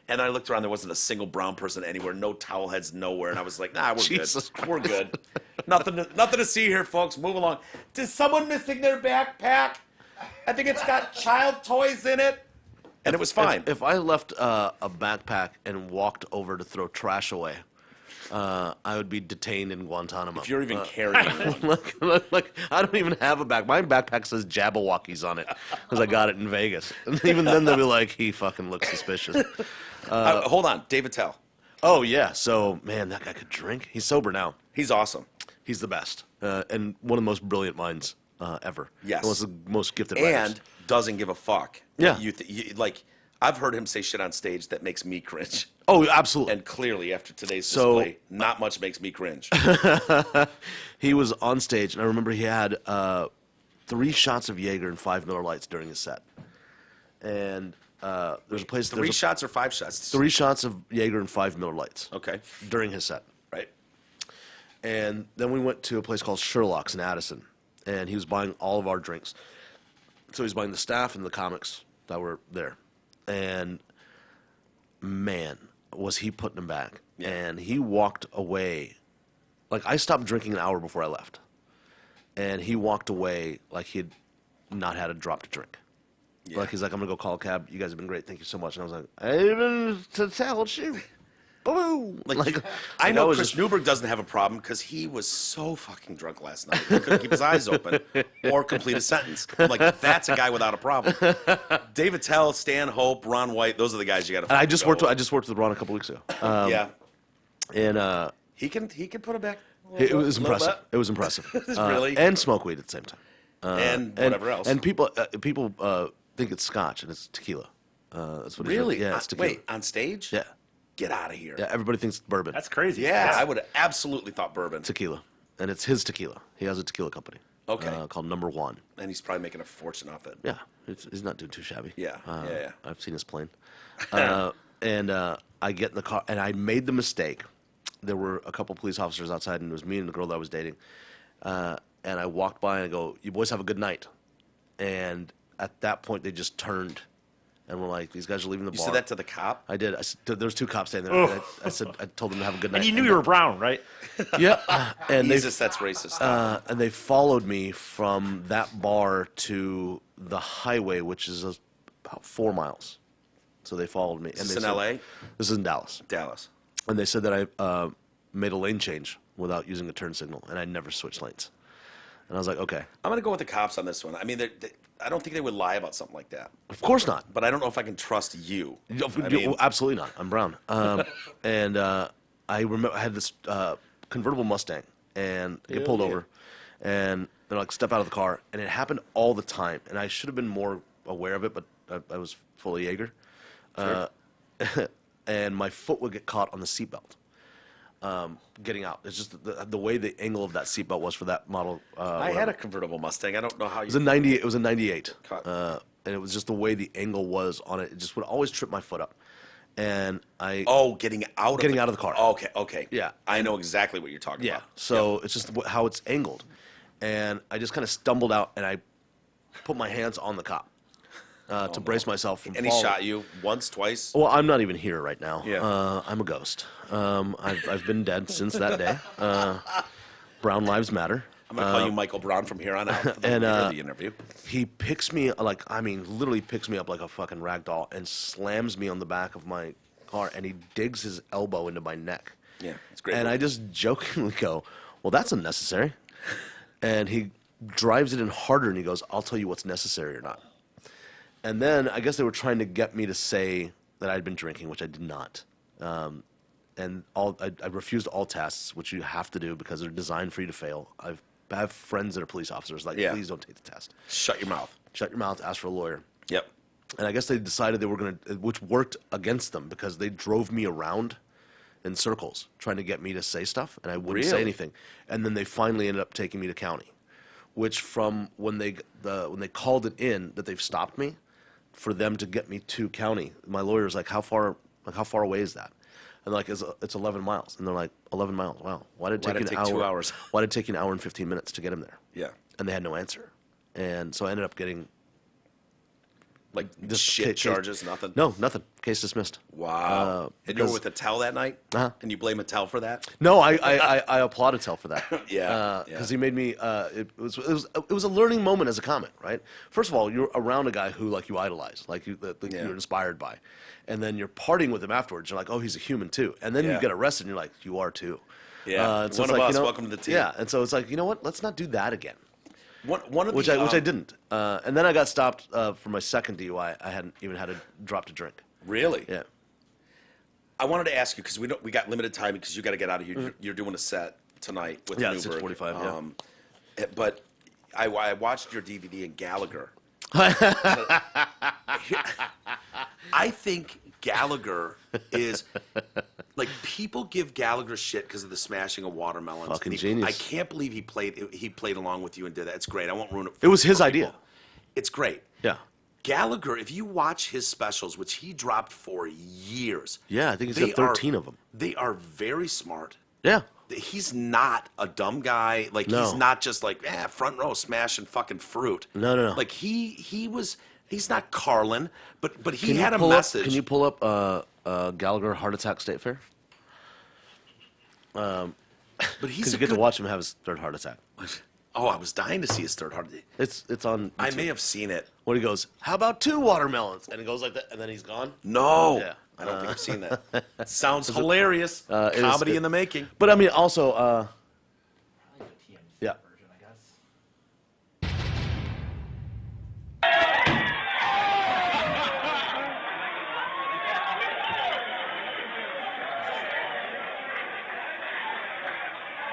And I looked around. There wasn't a single brown person anywhere. No towel heads nowhere. And I was like, nah, we're Jesus good. We're good. Nothing to see here, folks. Move along. Is someone missing their backpack? I think it's got child toys in it. And it was fine. If I left a backpack and walked over to throw trash away, I would be detained in Guantanamo. If you're even carrying one. like, I don't even have a back. My backpack says Jabberwockies on it because I got it in Vegas. And even then, they'll be like, he fucking looks suspicious. Hold on. David Tell. Oh, yeah. So, man, that guy could drink. He's sober now. He's awesome. He's the best. And one of the most brilliant minds ever. Yes. One of the most gifted writers. And doesn't give a fuck. Yeah. Like, I've heard him say shit on stage that makes me cringe. Oh, absolutely. And clearly, after today's So- display, not much makes me cringe. He was on stage, and I remember he had 3 shots of Jaeger and 5 Miller Lights during his set. And there's a place. Three shots or 5 shots? 3 shots of Jaeger and 5 Miller Lights. Okay. During his set. Right. And then we went to a place called Sherlock's in Addison, and he was buying all of our drinks. So he's buying the staff and the comics that were there. And man, was he putting them back. Yeah. And he walked away. Like, I stopped drinking an hour before I left. And he walked away like he'd not had a drop to drink. Yeah. Like, he's like, I'm going to go call a cab. You guys have been great. Thank you so much. And I was like, I even to tell you. Boom. I know was Chris just- Newberg doesn't have a problem because he was so fucking drunk last night. He couldn't keep his eyes open or complete a sentence. I'm like, that's a guy without a problem. David Tell, Stan Hope, Ron White, those are the guys you got to And I just worked with Ron a couple weeks ago. yeah. And He can put it back. it was little impressive. bit. It was impressive. Really? And smoke weed at the same time. And whatever else. And people think it's scotch and it's tequila. That's what really? It is. Yeah, it's tequila. Wait, on stage? Yeah. Get out of here. Yeah, everybody thinks it's bourbon. That's crazy. Yeah, I would have absolutely thought bourbon. Tequila. And it's his tequila. He has a tequila company. Okay. Called Number One. And he's probably making a fortune off it. Yeah. He's not doing too shabby. Yeah, yeah. I've seen his plane. And I get in the car, and I made the mistake. There were a couple police officers outside, and it was me and the girl that I was dating. And I walked by and I go, "You boys have a good night." And at that point, they just turned and were like, "These guys are leaving the You bar." said that to the cop? I did. There was 2 cops standing there. And I told them to have a good night. And you knew you were brown, right? Yeah. And Jesus, that's racist. and they followed me from that bar to the highway, which is about 4 miles. So they followed me. Is and this they in said- L.A.? This is in Dallas. Dallas. And they said that I made a lane change without using a turn signal, and I never switched lanes. And I was like, okay. I'm going to go with the cops on this one. I mean, I don't think they would lie about something like that. Of course not. But I don't know if I can trust you. I You- mean, absolutely not. I'm brown. And I remember I had this convertible Mustang, and they get pulled over, and they're like, step out of the car, and it happened all the time, and I should have been more aware of it, but I was fully Jaeger, and my foot would get caught on the seatbelt. Getting out. It's just the way the angle of that seatbelt was for that model. I had a convertible Mustang. I don't know how you. It was a 90. It was a 98, Cut. and it was just the way the angle was on it. It just would always trip my foot up, and I. Oh, getting out Getting out of the car. Okay. Yeah. I know exactly what you're talking Yeah. about. So it's just how it's angled, and I just kind of stumbled out, and I put my hands on the cop to brace myself from And he falling. shot you once, twice. Well, I'm not even here right now. Yeah. I'm a ghost. I've been dead since that day. Brown lives matter. I'm gonna call you Michael Brown from here on out. For the, and, the interview. He picks me literally picks me up like a fucking rag doll and slams me on the back of my car, and he digs his elbow into my neck. Yeah, it's great. And I just jokingly go, "Well, that's unnecessary." And he drives it in harder, and he goes, "I'll tell you what's necessary or not." And then I guess they were trying to get me to say that I'd been drinking, which I did not. And I refused all tests, which you have to do because they're designed for you to fail. I have friends that are police officers. Like, Yeah. please don't take the test. Shut your mouth. Shut your mouth. Ask for a lawyer. Yep. And I guess they decided they were going to, which worked against them because they drove me around in circles trying to get me to say stuff, and I wouldn't say Really? anything. And then they finally ended up taking me to county, which from when they called it in that they've stopped me, for them to get me to county, my lawyer's like, how far away is that? And like, it's 11 miles. And they're like, 11 miles. Wow. Why did it take you an hour? 2 hours? Why did it take you an hour and 15 minutes to get him there? Yeah. And they had no answer. And so I ended up getting Like this shit charges, nothing. No, nothing. Case dismissed. Wow. And you were because- with Attell that night, and you blame Attell for that. No, I applaud Attell for that. Yeah, Because yeah. he made me. It was a learning moment as a comic, right? First of all, you're around a guy who like you idolize, like Yeah. you're inspired by, and then you're partying with him afterwards. You're like, oh, he's a human too. And then Yeah. you get arrested, and you're like, you are too. Yeah. and One it's of like, us, welcome to the team. Yeah, and so it's like, you know what? Let's not do that again. One of Which the, I didn't. And then I got stopped for my second DUI. I hadn't even had a drop to drink. Really? Yeah. I wanted to ask you because we got limited time because you got to get out of here. You're doing a set tonight with Yeah, Newberg. 6:45, yeah. But I watched your DVD in Gallagher. I think Gallagher is like people give Gallagher shit because of the smashing of watermelons. Fucking And genius. I can't believe he played along with you and did that. It's great. I won't ruin it. It was his for idea. people. It's great. Yeah. Gallagher, if you watch his specials, which he dropped for years, Yeah, I think he's they got 13 of them. They are very smart. Yeah. He's not a dumb guy. Like No. he's not just like front row smashing fucking fruit. No. Like he's not Carlin, but he Can you had a pull up- message. Can you pull up Gallagher Heart Attack State Fair? But he's Because a you get good, to watch him have his third heart attack. Oh, I was dying to see his third heart. It's on. I YouTube. may have seen it. When he goes, how about 2 watermelons? And it goes like that, and then he's gone. No, Yeah. I don't think I've seen that. Sounds hilarious. it is- Comedy in the making. But I mean, also, yeah.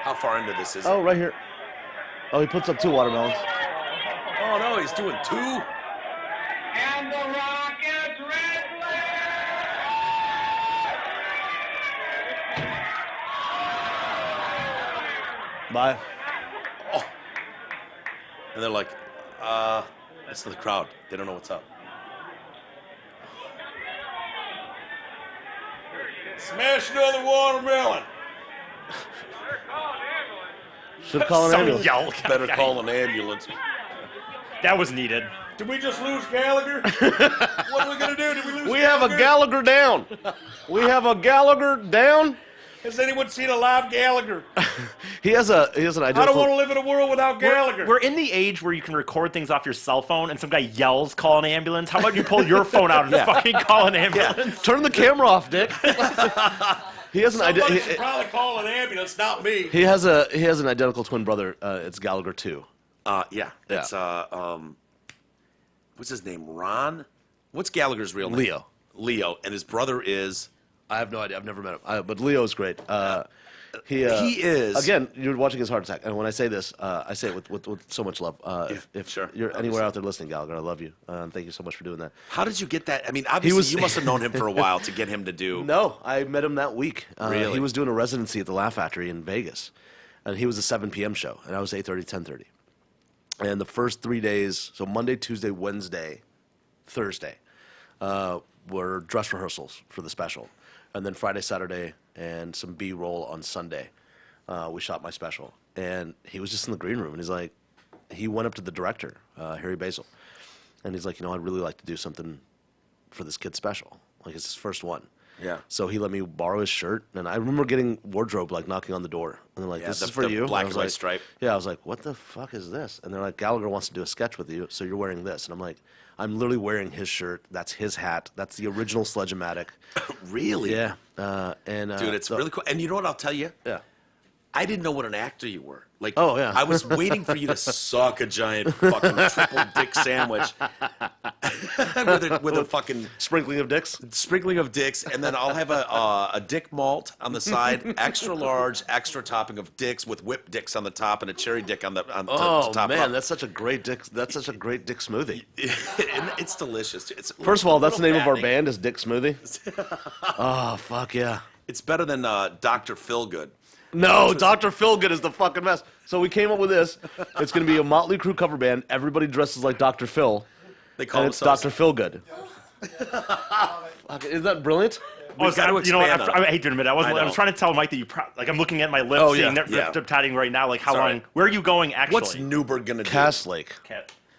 How far into this is it? Oh, right here. Oh, he puts up 2 watermelons. Oh no, he's doing 2. And the Rockets red Bye. And they're like, it's to the crowd. They don't know what's up. Smash another watermelon. Should call an Someone ambulance. yell. Better call an ambulance. That was needed. Did we just lose Gallagher? What are we gonna do? Did we lose? We have a Gallagher down. We have a Gallagher down. Has anyone seen a live Gallagher? He has an idea. I don't want to live in a world without Gallagher. We're in the age where you can record things off your cell phone and some guy yells, call an ambulance. How about you pull your phone out and fucking call an ambulance? Turn the camera off, Dick. He has an idea. Somebody should probably call an ambulance, not me. He has an identical twin brother. It's Gallagher 2. Yeah. It's what's his name? Ron? What's Gallagher's real name? Leo. Leo, and his brother is. I have no idea. I've never met him. But Leo's great. He is. Again, you're watching his heart attack, and when I say this, I say it with so much love. If sure. you're anywhere out there listening, Gallagher, I love you. Thank you so much for doing that. How did you get that? I mean, obviously, you must have known him for a while to get him to do. No, I met him that week. Really? He was doing a residency at the Laugh Factory in Vegas, and he was a 7 p.m. show, and I was 8:30, 10:30. And the first 3 days, so Monday, Tuesday, Wednesday, Thursday, were dress rehearsals for the special. And then Friday, Saturday, and some B-roll on Sunday. We shot my special. And he was just in the green room, and he's like, he went up to the director, Harry Basil, and he's like, I'd really like to do something for this kid's special. Like, it's his first one. Yeah. So he let me borrow his shirt, and I remember getting wardrobe, like, knocking on the door. And they're like, Yeah, this the- is for the you. black I was and white like, stripe. Yeah, I was like, what the fuck is this? And they're like, Gallagher wants to do a sketch with you, so you're wearing this. And I'm like, I'm literally wearing his shirt. That's his hat. That's the original Sledge-O-Matic. Really? Yeah. Dude, it's really cool. And you know what I'll tell you? Yeah. I didn't know what an actor you were. Like, Oh, yeah. I was waiting for you to suck a giant fucking triple dick sandwich with a fucking Sprinkling of dicks. sprinkling of dicks, and then I'll have a dick malt on the side, extra large, extra topping of dicks with whipped dicks on the top and a cherry dick on the to Oh, top it man, up. that's such a great dick. That's such a great dick smoothie. And it's delicious. It's First of all, that's the name of our fattening. band is Dick Smoothie. Oh, fuck yeah. It's better than Dr. Philgood. No, Dr. Philgood is the fucking mess. So we came up with this. It's going to be a Motley Crue cover band. Everybody dresses like Dr. Phil. They call And it's themselves Dr. Philgood. Isn't that brilliant? We've got to you know what? expand on it. I hate to admit, I know. was trying to tell Mike that like I'm looking at my lips, Oh, seeing yeah. that Yeah. rip-tip-tatting right now. Like how Sorry. long? Where are you going actually? What's Newberg gonna do? Cass Lake.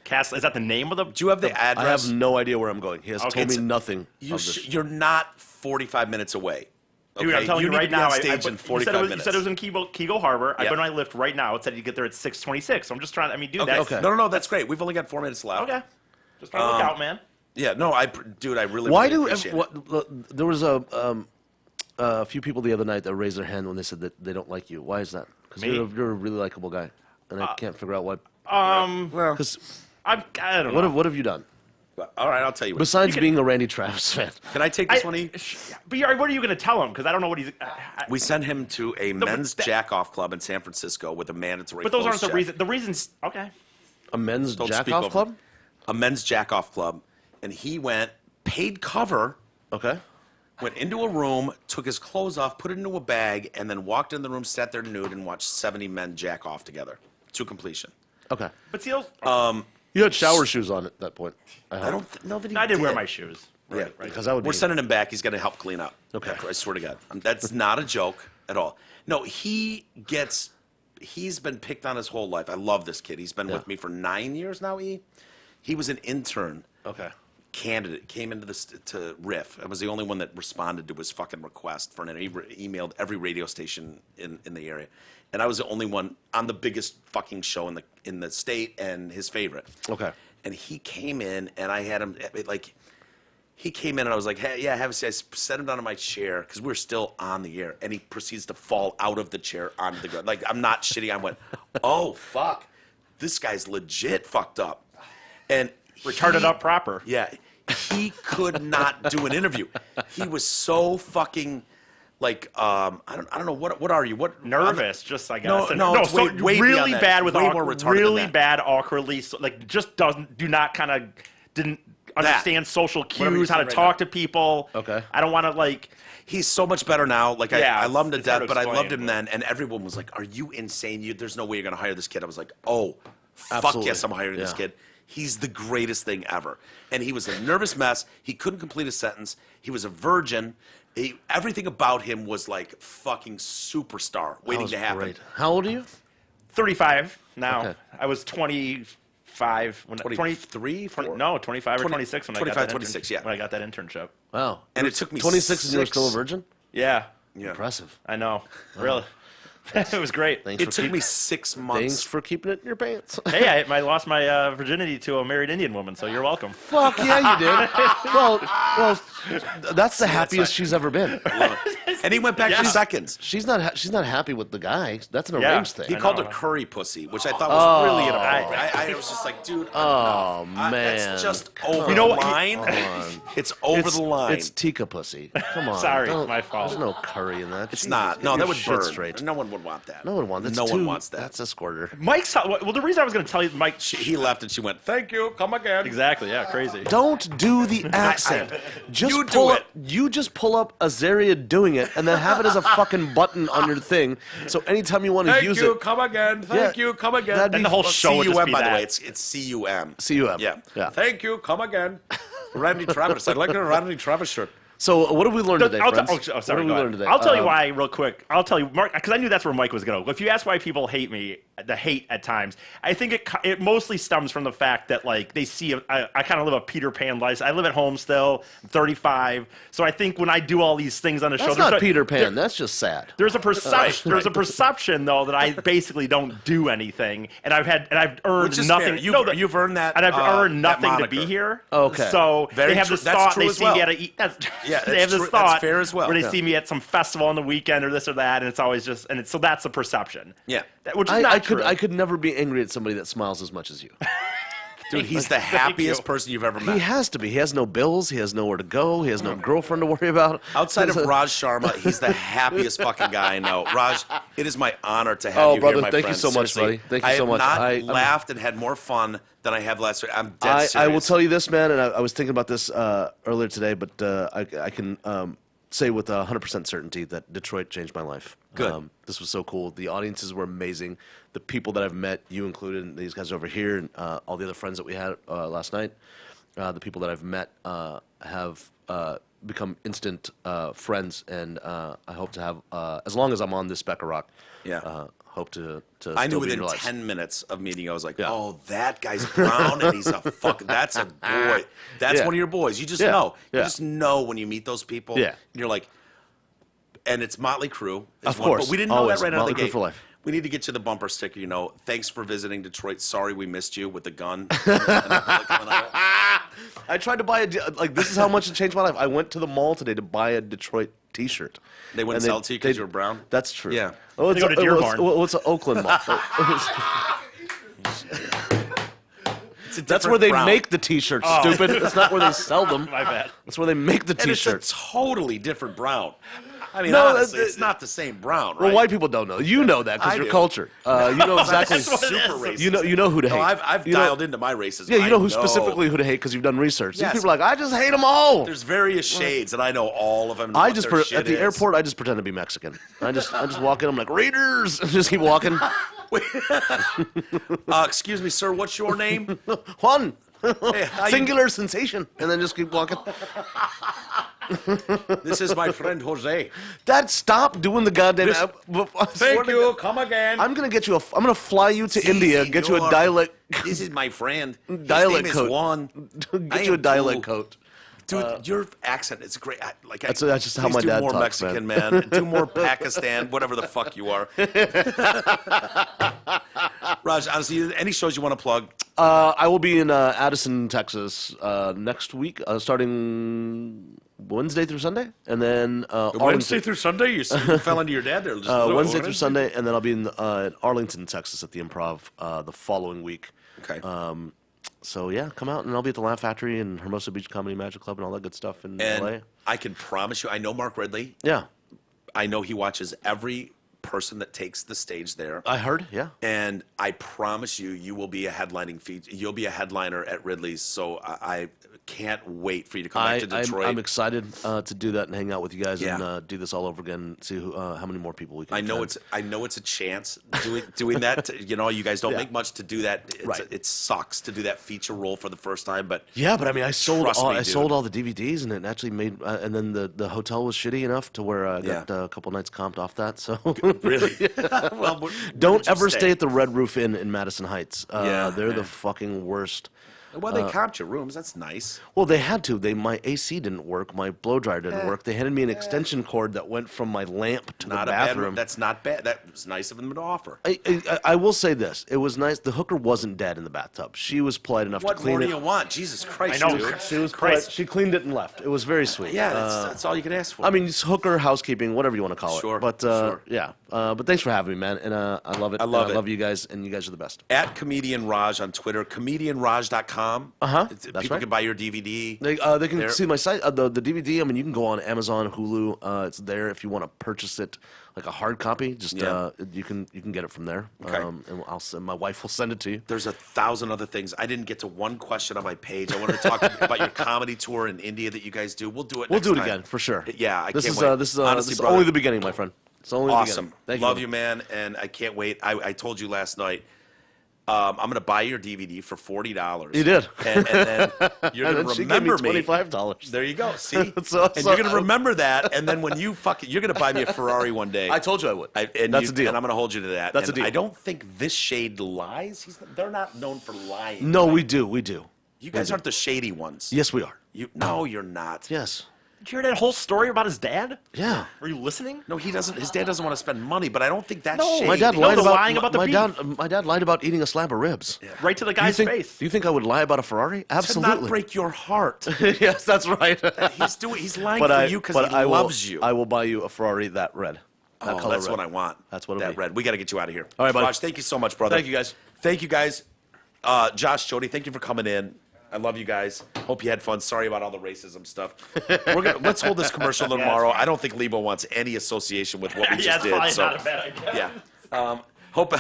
Cass? Is that the name of the? Do you have the I address? have no idea where I'm going. He has Okay, told me it's- nothing You of this. you're not 45 minutes away. Dude, I'm telling you need right to be now. on stage in you 45 said it was, minutes. You said it was in Kego Harbor. I Yeah. put my lift right now. It said you get there at 6:26. So I'm just trying. I mean, dude, Okay. that's No, that's great. We've only got 4 minutes left. okay. Just trying to look out, man. Yeah, no, dude, I really, Why really do appreciate it. there was a few people the other night that raised their hand when they said that they don't like you. Why is that? Because Me? you're a really likable guy, and I can't figure out why. Well, Because I don't know. what have you done All right, I'll tell you what. besides being a Randy Travis fan? Can I take this one? E? But what are you going to tell him? Because I don't know what he's. We send him to a but men's that- jack-off club in San Francisco with a mandatory but those aren't clothes the check. reason. The reasons. Okay. A men's Don't jack speak off over club? him. A men's jack-off club, and he went, paid cover, Okay. went into a room, took his clothes off, put it into a bag, and then walked in the room, sat there nude, and watched 70 men jack off together to completion. Okay. But see, those, You had shower shoes on at that point. I don't know that he I didn't wear did. my shoes. Yeah, Right. Because I would We're be. sending him back. He's going to help clean up. Okay. I swear to God. That's not a joke at all. No, he's been picked on his whole life. I love this kid. He's been Yeah. with me for 9 years now, E. He was an intern Okay. candidate, came into this to Riff. I was the only one that responded to his fucking request for an emailed every radio station in the area. And I was the only one on the biggest fucking show in the state and his favorite. Okay. And he came in, and I had him like. He came in, and I was like, "Hey, yeah, have a seat." I set him down in my chair because we were still on the air, and he proceeds to fall out of the chair onto the ground. Like, I'm not shitting. I went, "Oh fuck, this guy's legit fucked up," and Retarded up proper. Yeah, he could not do an interview. He was so fucking like I don't know what are you what Nervous, just I guess. No, And- no, it's so way really beyond that. bad with Way awkward, more retarded than really that. bad awkwardly. So, like, just didn't understand social Whatever you're cues, how to saying right talk now. to people. Okay. I don't want to like. He's so much better now. Like Yeah, I love him to it's hard death, to but I explain, loved him but- then. And everyone was like, "Are you insane? There's no way you're gonna hire this kid." I was like, "Oh, fuck Absolutely. yes, I'm hiring this Yeah. kid. He's the greatest thing ever." And he was a nervous mess. He couldn't complete a sentence. He was a virgin. Everything about him was like fucking superstar That waiting was to happen. great. How old are you? 35 now. Okay. I was 25 when 23, 20, 4? no 25 or 20 26 when 25, I got that 26, yeah. when I got that internship. Wow. And it took me 26 and you were still a 6 virgin? Yeah, Yeah. Impressive. I know. Really, it was great. Thanks It for took keep- me 6 months. Thanks for keeping it in your pants. Hey, I lost my virginity to a married Indian woman, so you're welcome. Fuck yeah, you did. well, that's the happiest she's ever been. And he went back Yeah. for seconds. She's not happy with the guy. That's an Yeah. arranged thing. He I called know. her curry pussy, which I thought was really Oh. inappropriate. I was just like, dude, Oh, enough. man. That's just over You know the what? line. It's over the line. It's Tika pussy. Come on. Sorry, don't- my fault. There's no curry in that. It's Jesus, not. get No, your that would shit burn. straight. No one would want that. No one wants. No one wants that. That's a squirter. Mike's well. The reason I was going to tell you, Mike. He left and she went, thank you, come again. Exactly. Yeah. Crazy. Don't do the accent. Just You do pull it. up. You just pull up Azaria doing it, and then have it as a fucking button on your thing. So anytime you want to Thank use you, it, come again. Thank Yeah. you, come again. That'd And be the whole fu- show would just C-U-M, be by the that. way. It's C-U-M. C-U-M. Yeah. Yeah. Thank you, come again. Randy Travis. I like a Randy Travis shirt. So what have we learned today, I'll friends? oh, sorry, what have we go learned ahead. today? I'll tell you why real quick. I'll tell you, Mark, because I knew that's where Mike was going to go. If you ask why people hate me, the hate at times, I think it mostly stems from the fact that like they see I kind of live a Peter Pan life. I live at home still. I'm 35, so I think when I do all these things on the show, That's there's not a- Peter Pan. there- That's just sad. There's a perception. There's a perception though that I basically don't do anything, and I've earned Which is nothing. fair. You've earned that, and I've earned that nothing to be moniker. here. Okay. So Very they have true. this That's thought. true They as see well. me at a. Yeah, they have that's this true. That's thought fair as well. where they Yeah. see me at some festival on the weekend or this or that, and it's always just so that's the perception. Yeah. Which is not I true. could never be angry at somebody that smiles as much as you. Dude, he's the Thank you. happiest person you've ever met. He has to be. He has no bills. He has nowhere to go. He has no girlfriend to worry about. Outside of Raj Sharma, he's the happiest fucking guy I know. Raj, it is my honor to have Oh, you brother, here, my thank you friend. so much, Seriously. buddy. Thank you so much. I have I'm- not laughed and had more fun than I have last week. I'm dead serious. I will tell you this, man, and I was thinking about this earlier today, but I can say with 100% certainty that Detroit changed my life. Good. This was so cool. The audiences were amazing. The people that I've met, you included, and these guys over here, and all the other friends that we had last night, the people that I've met have become instant friends, and I hope to have, as long as I'm on this speck of rock, Yeah. hope to I still knew be in within your lives. 10 minutes of meeting you, I was like, Yeah. oh, that guy's brown and he's a fuck. That's a boy. That's Yeah. one of your boys. You just Yeah. know. You Yeah. just know when you meet those people. Yeah. And you're like, and it's Motley Crue. is Of one, course. But we didn't know Always. that right out of Motley the Crue gate. for life. We need to get you the bumper sticker, thanks for visiting Detroit. Sorry we missed you with the gun. I tried to buy this is how much it changed my life. I went to the mall today to buy a Detroit T-shirt. They wouldn't And sell it to you because you were brown? That's true. Yeah. Oh, They go to Dearborn. What's an Oakland mall? It's a That's different where they brown. make the T-shirts. Stupid. That's not where they sell them. My bad. That's where they make the And it's a T-shirts. totally different brown. I mean, No, honestly, that's- it's not the same brown, right? Well, white people don't know. You know that because I you're do. culture. You know exactly. That's what it super is. racist. You know who to hate. No, I've You know- dialed into my racism. Yeah, you know I who specifically who to hate because you've done research. Yes. These people are like, I just hate them all. There's various shades, and I know all of them. I what just their at shit the is. airport. I just pretend to be Mexican. I just walk in. I'm like Raiders, and just keep walking. Excuse me, sir. What's your name? Juan, how you- singular sensation, and then just keep walking. This is my friend Jose. Dad, stop doing the goddamn. I swear Thank to you. God. Come again. I'm gonna get you I'm gonna fly you to India, get you a senor. dialect, This is my friend. His dialect name coat. is Juan. I get you a am dialect too. coat. Dude, your accent is great. That's just how please my do dad more talks, Mexican, man. Do more Pakistan, whatever the fuck you are. Raj, honestly, any shows you want to plug? I will be in Addison, Texas next week, starting Wednesday through Sunday, and then Arlington. through Sunday? You fell into your dad there. Just a little Wednesday through Wednesday? Sunday, and then I'll be in Arlington, Texas, at the Improv the following week. Okay. So yeah, come out, and I'll be at the Laugh Factory and Hermosa Beach Comedy Magic Club and all that good stuff in and LA. I can promise you, I know Mark Ridley. Yeah, I know he watches every person that takes the stage there. I heard. Yeah. And I promise you, you will be a headlining feature. You'll be a headliner at Ridley's. So I can't wait for you to come back to Detroit. I'm excited to do that and hang out with you guys Yeah. and do this all over again. See how many more people we can. I know it's a chance doing that. You guys don't Yeah. make much to do that. Right. It sucks to do that feature role for the first time, but Yeah, but I mean, I sold Trust all, me, I sold dude. all the DVDs, and it actually made. And then the hotel was shitty enough to where I got Yeah. a couple nights comped off that. So really, well, where don't did you ever stay at the Red Roof Inn in Madison Heights. Yeah, They're yeah. the fucking worst. Well, they comped your rooms. That's nice. Well, they had to. My AC didn't work. My blow dryer didn't work. They handed me an extension cord that went from my lamp to Not the a bad bathroom. room. That's not bad. That was nice of them to offer. I will say this. It was nice. The hooker wasn't dead in the bathtub. She was polite enough What to more clean do it. you want? Jesus Christ, I know. dude. She was Christ. polite. She cleaned it and left. It was very sweet. Yeah, that's all you can ask for. I mean, it's hooker, housekeeping, whatever you want to call it. Sure, But sure. yeah. But thanks for having me, man. And I love it. I love and it. I love you guys, and you guys are the best. At Comedian Raj on Twitter, comedianraj.com. That's People right. can buy your DVD. They can There. see my site, the DVD. I mean, you can go on Amazon, Hulu. It's there if you want to purchase it, like a hard copy. Just Yeah. you can get it from there. Okay. And my wife will send it to you. There's 1,000 other things. I didn't get to one question on my page. I wanted to talk about your comedy tour in India that you guys do. We'll do it. We'll next do it time. again for sure. Yeah, I this can't is wait. this is Honestly, this is brother, only the beginning, my friend. It's only awesome. the beginning. Thank Love you, you, man, and I can't wait. I told you last night. I'm going to buy your DVD for $40. You did. and then you're And going then to she gave me remember me. $25. There you go. See, So- and so- you're going to remember that, and then when you're going to buy me a Ferrari one day. I told you I would. And That's a deal. And I'm going to hold you to that. That's a And deal. I don't think this shade lies. They're not known for lying. No, we do. We do. You guys aren't the shady ones. Yes, we are. No, you're not. Yes. Did you hear that whole story about his dad? Yeah. Were you listening? No, he doesn't. His dad doesn't want to spend money, but I don't think that's No, shady. My dad No, lied the about lying about the my beef. dad. My dad lied about eating a slab of ribs. Right to the Do you guy's think? face. Do you think I would lie about a Ferrari? To Absolutely. not break your heart. Yes, that's right. He's lying But for I, you because but he I loves you. I will buy you a Ferrari that red. That Oh, color that's red. what I want. That's what it'll that be. red. We got to get you out of here. All right, buddy. Raj, thank you so much, brother. Thank you, guys. Thank you, guys. Josh, Jody, thank you for coming in. I love you guys. Hope you had fun. Sorry about all the racism stuff. Let's hold this commercial tomorrow. I don't think Lebo wants any association with what we Yeah, just it's did. probably So, not a bad idea. yeah. Hope. I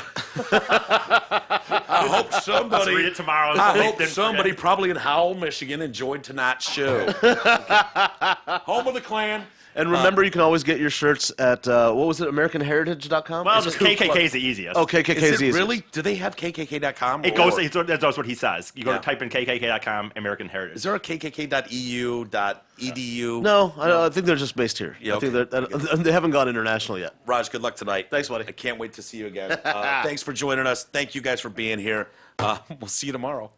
hope somebody. Let's read it tomorrow. I Then hope forget somebody, it. probably in Howell, Michigan, enjoyed tonight's show. Home of the Klan. And remember, you can always get your shirts at what was it? AmericanHeritage.com. Well, It's just Ku Klux- KKK is the easiest. Oh, KKK Is is it easy. really? Do they have KKK.com? It goes. That's what he says. You go Yeah. to type in KKK.com, American Heritage. Is there a KKK.eu.edu? No, I think they're just based here. Yeah, I think okay. they haven't gone international yet. Raj, good luck tonight. Thanks, buddy. I can't wait to see you again. Thanks for joining us. Thank you guys for being here. We'll see you tomorrow.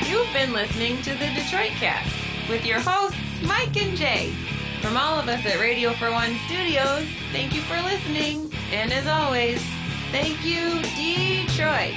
You've been listening to the Detroit Cast with your hosts, Mike and Jay. From all of us at Radio for One Studios, thank you for listening. And as always, thank you, Detroit.